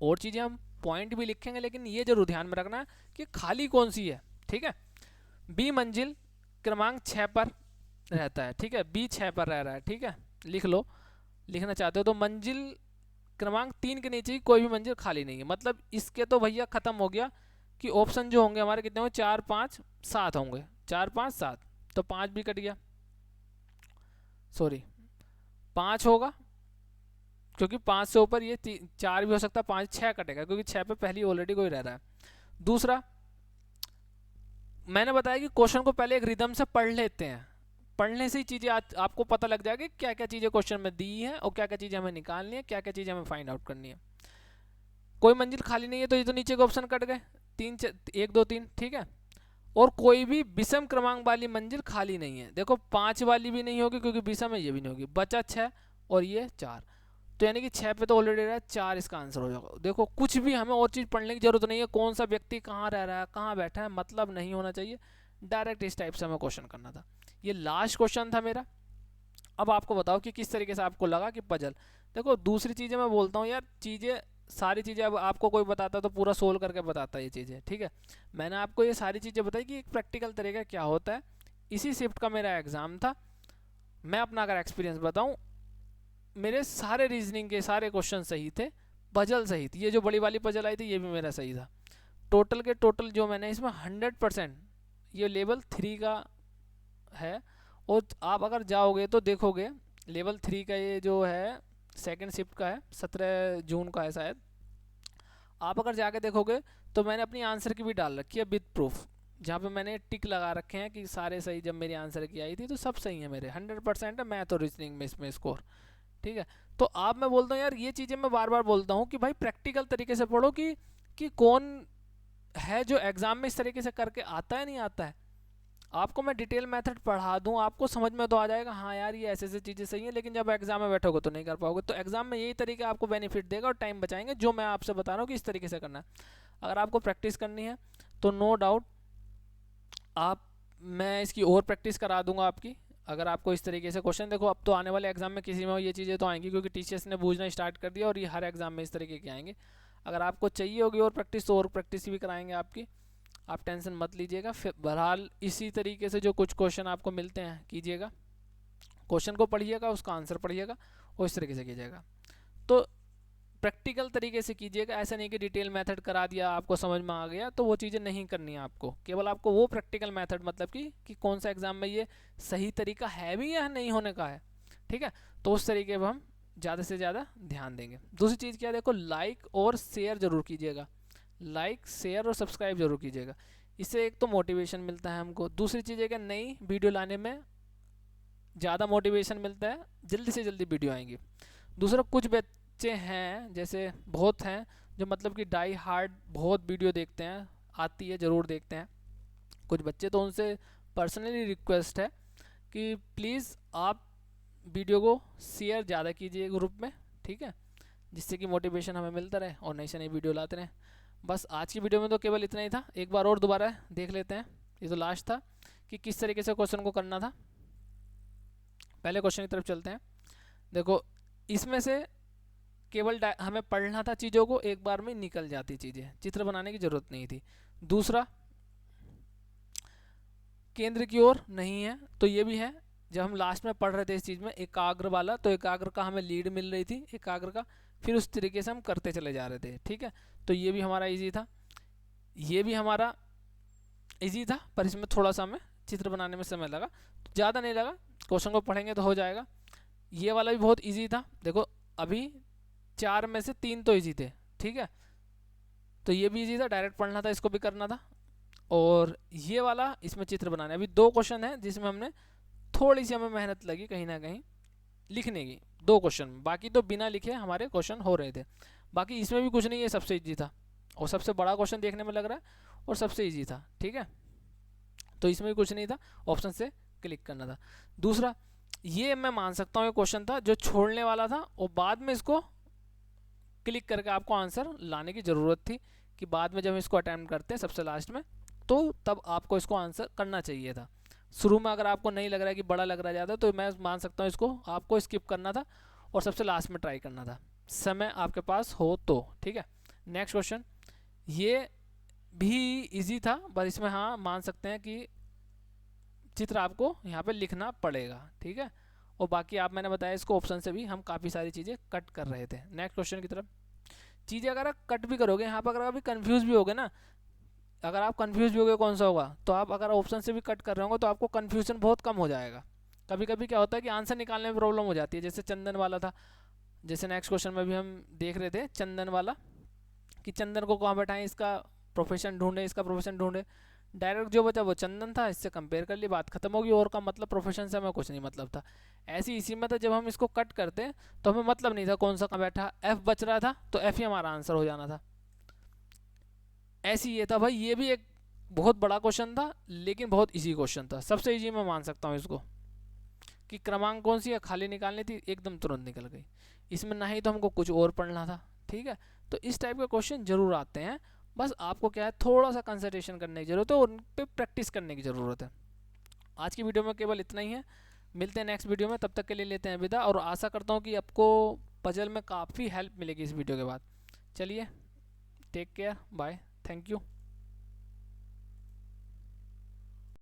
और चीज़ें हम पॉइंट भी लिखेंगे, लेकिन ये जरूर ध्यान में रखना कि खाली कौन सी है, ठीक है। बी मंजिल क्रमांक 6 पर रहता है, ठीक है, बी 6 पर रह रहा है, ठीक है, लिख लो, लिखना चाहते हो तो। मंजिल क्रमांक 3 के नीचे ही कोई भी मंजिल खाली नहीं है, मतलब इसके तो भैया ख़त्म हो गया कि ऑप्शन जो होंगे हमारे कितने होंगे, 4 5 7 होंगे, 4 5 7, तो 5 भी कट गया, सॉरी 5 होगा क्योंकि 5 से ऊपर ये 4 भी हो सकता है, 5 6 कटेगा क्योंकि 6 पे पहले ऑलरेडी कोई रह रहा है। दूसरा मैंने बताया कि क्वेश्चन को पहले एक रिदम से पढ़ लेते हैं, पढ़ने से ही चीज़ें आपको पता लग जाएगी क्या क्या चीज़ें क्वेश्चन में दी हैं और क्या क्या चीज़ें हमें निकालनी है, क्या क्या चीज़ें हमें फाइंड आउट करनी है। कोई मंजिल खाली नहीं है तो ये तो नीचे के ऑप्शन कट गए, 1 2 3, ठीक है। और कोई भी विषम क्रमांक वाली मंजिल खाली नहीं है, देखो 5 वाली भी नहीं होगी क्योंकि विषम है, ये भी नहीं होगी, बचा 6 और ये 4, तो यानी कि 6 पे तो ऑलरेडी रहा है, 4 इसका आंसर हो जाएगा। देखो कुछ भी हमें और चीज़ पढ़ने की जरूरत नहीं है, कौन सा व्यक्ति कहाँ रह रहा है कहाँ बैठा है मतलब नहीं होना चाहिए, डायरेक्ट इस टाइप से हमें क्वेश्चन करना था। ये लास्ट क्वेश्चन था मेरा। अब आपको बताओ कि किस तरीके से आपको लगा कि पजल। देखो दूसरी चीज़ें मैं बोलता हूँ यार, चीज़ें सारी चीज़ें अब आपको कोई बताता तो पूरा सोल्व करके बताता है ये चीज़ें, ठीक है। मैंने आपको ये सारी चीज़ें बताई कि एक प्रैक्टिकल तरीका क्या होता है। इसी शिफ्ट का मेरा एग्ज़ाम था, मैं अपना अगर एक्सपीरियंस बताऊँ, मेरे सारे रीजनिंग के सारे क्वेश्चन सही थे, पजल सही थी, ये जो बड़ी वाली पजल आई थी ये भी मेरा सही था। टोटल के टोटल जो मैंने इसमें 100% ये लेवल 3 का है। और आप अगर जाओगे तो देखोगे लेवल 3 का ये जो है सेकंड शिफ्ट का है, 17 जून का है शायद। आप अगर जाके देखोगे तो मैंने अपनी आंसर की भी डाल रखी है विद प्रूफ, जहाँ पे मैंने टिक लगा रखे हैं कि सारे सही। जब मेरी आंसर की आई थी तो सब सही है मेरे, 100% है मैथ और रीजनिंग में इसमें स्कोर। ठीक है, तो आप मैं बोलता हूँ यार ये चीज़ें मैं बार बार बोलता हूँ कि भाई प्रैक्टिकल तरीके से पढ़ो कि कौन है जो एग्ज़ाम में इस तरीके से करके आता है नहीं आता है। आपको मैं डिटेल मेथड पढ़ा दूं, आपको समझ में तो आ जाएगा हाँ यार ये ऐसे ऐसे चीज़ें सही हैं, लेकिन जब एग्जाम में बैठोगे तो नहीं कर पाओगे। तो एग्जाम में यही तरीका आपको बेनिफिट देगा और टाइम बचाएंगे, जो मैं आपसे बता रहा हूँ कि इस तरीके से करना है। अगर आपको प्रैक्टिस करनी है तो नो डाउट आप, मैं इसकी और प्रैक्टिस करा दूंगा आपकी। अगर आपको इस तरीके से क्वेश्चन, देखो अब तो आने वाले एग्जाम में किसी में ये चीज़ें तो आएंगी क्योंकि टीचर्स ने पूछना स्टार्ट कर दिया और ये हर एग्जाम में इस तरीके के आएंगे। अगर आपको चाहिए होगी और प्रैक्टिस तो और प्रैक्टिस भी कराएंगे आपकी, आप टेंशन मत लीजिएगा। फिर बहरहाल इसी तरीके से जो कुछ क्वेश्चन आपको मिलते हैं कीजिएगा, क्वेश्चन को पढ़िएगा, उसका आंसर पढ़िएगा और इस तरीके से कीजिएगा। तो प्रैक्टिकल तरीके से कीजिएगा, ऐसा नहीं कि डिटेल मेथड करा दिया आपको समझ में आ गया, तो वो चीज़ें नहीं करनी है आपको। केवल आपको वो प्रैक्टिकल मेथड मतलब कि कौन सा एग्जाम में ये सही तरीका है भी या नहीं होने का है। ठीक है, तो उस तरीके पर हम ज़्यादा से ज़्यादा ध्यान देंगे। दूसरी चीज़ क्या, देखो लाइक और शेयर ज़रूर कीजिएगा, लाइक शेयर और सब्सक्राइब जरूर कीजिएगा। इससे एक तो मोटिवेशन मिलता है हमको, दूसरी चीज़ है कि नई वीडियो लाने में ज़्यादा मोटिवेशन मिलता है, जल्दी से जल्दी वीडियो आएंगी। दूसरा कुछ बच्चे हैं, जैसे बहुत हैं, जो मतलब कि डाई हार्ड बहुत वीडियो देखते हैं, आती है ज़रूर देखते हैं कुछ बच्चे, तो उनसे पर्सनली रिक्वेस्ट है कि प्लीज़ आप वीडियो को शेयर ज़्यादा कीजिए ग्रुप में, ठीक है, जिससे कि मोटिवेशन हमें मिलता रहे और नई से नई वीडियो लाते रहें। बस आज की वीडियो में तो केवल इतना ही था। एक बार और दोबारा देख लेते हैं, ये तो लास्ट था कि किस तरीके से क्वेश्चन को करना था। पहले क्वेश्चन की तरफ चलते हैं। देखो इसमें से केवल हमें पढ़ना था चीज़ों को, एक बार में निकल जाती चीज़ें, चित्र बनाने की ज़रूरत नहीं थी। दूसरा केंद्र की ओर नहीं है, तो ये भी है। जब हम लास्ट में पढ़ रहे थे इस चीज़ में एकाग्र वाला, तो एकाग्र का हमें लीड मिल रही थी एकाग्र का, फिर उस तरीके से हम करते चले जा रहे थे। ठीक है, तो ये भी हमारा इजी था, ये भी हमारा इजी था, पर इसमें थोड़ा सा हमें चित्र बनाने में समय लगा, ज़्यादा नहीं लगा, क्वेश्चन को पढ़ेंगे तो हो जाएगा। ये वाला भी बहुत इजी था। देखो अभी 4 में से 3 तो इजी थे, ठीक है, तो ये भी इजी था, डायरेक्ट पढ़ना था, इसको भी करना था। और ये वाला इसमें चित्र बनाना है। अभी 2 क्वेश्चन है जिसमें हमने थोड़ी सी हमें मेहनत लगी कहीं ना कहीं लिखने की, 2 क्वेश्चन, बाकी तो बिना लिखे हमारे क्वेश्चन हो रहे थे। बाकी इसमें भी कुछ नहीं है, सबसे इजी था और सबसे बड़ा क्वेश्चन देखने में लग रहा है और सबसे इजी था। ठीक है, तो इसमें भी कुछ नहीं था, ऑप्शन से क्लिक करना था। दूसरा ये मैं मान सकता हूँ ये क्वेश्चन था जो छोड़ने वाला था और बाद में इसको क्लिक करके आपको आंसर लाने की ज़रूरत थी, कि बाद में जब इसको अटैम्प्ट करते हैं सबसे लास्ट में, तो तब आपको इसको आंसर करना चाहिए था। शुरू में अगर आपको नहीं लग रहा है कि बड़ा लग रहा है ज़्यादा, तो मैं मान सकता हूँ इसको आपको स्किप करना था और सबसे लास्ट में ट्राई करना था, समय आपके पास हो तो। ठीक है, नेक्स्ट क्वेश्चन, ये भी इजी था, पर इसमें हाँ मान सकते हैं कि चित्र आपको यहाँ पे लिखना पड़ेगा। ठीक है, और बाकी आप मैंने बताया इसको ऑप्शन से भी हम काफ़ी सारी चीज़ें कट कर रहे थे। नेक्स्ट क्वेश्चन की तरफ, चीज़ें अगर आप कट भी करोगे यहाँ पर, अगर अभी कन्फ्यूज़ भी होगे ना, अगर आप कंफ्यूज भी हो गए कौन सा होगा, तो आप अगर ऑप्शन से भी कट कर रहे होंगे तो आपको कन्फ्यूजन बहुत कम हो जाएगा। कभी कभी क्या होता है कि आंसर निकालने में प्रॉब्लम हो जाती है, जैसे चंदन वाला था, जैसे नेक्स्ट क्वेश्चन में भी हम देख रहे थे चंदन वाला, कि चंदन को कहाँ बैठाएं, इसका प्रोफेशन ढूंढे, इसका प्रोफेशन ढूंढे, डायरेक्ट जो बचा वो चंदन था, इससे कंपेयर कर ली, बात खत्म होगी, और का मतलब प्रोफेशन से हमें कुछ नहीं मतलब था। ऐसी इसी में था, जब हम इसको कट करते हैं तो हमें मतलब नहीं था कौन सा कहाँ बैठा, एफ बच रहा था तो एफ ही हमारा आंसर हो जाना था। ऐसी ये था भाई, ये भी एक बहुत बड़ा क्वेश्चन था लेकिन बहुत इजी क्वेश्चन था, सबसे इजी मैं मान सकता हूँ इसको, कि क्रमांक कौन सी है खाली निकालनी थी, एकदम तुरंत निकल गई। इसमें ना ही तो हमको कुछ और पढ़ना था। ठीक है, तो इस टाइप के क्वेश्चन जरूर आते हैं, बस आपको क्या है थोड़ा सा कंसंट्रेशन करने की ज़रूरत है और उन पर प्रैक्टिस करने की ज़रूरत है। आज की वीडियो में केवल इतना ही है, मिलते हैं नेक्स्ट वीडियो में, तब तक के लिए लेते हैं विदा, और आशा करता हूँ कि आपको पजल में काफ़ी हेल्प मिलेगी इस वीडियो के बाद। चलिए, take care, bye, thank you.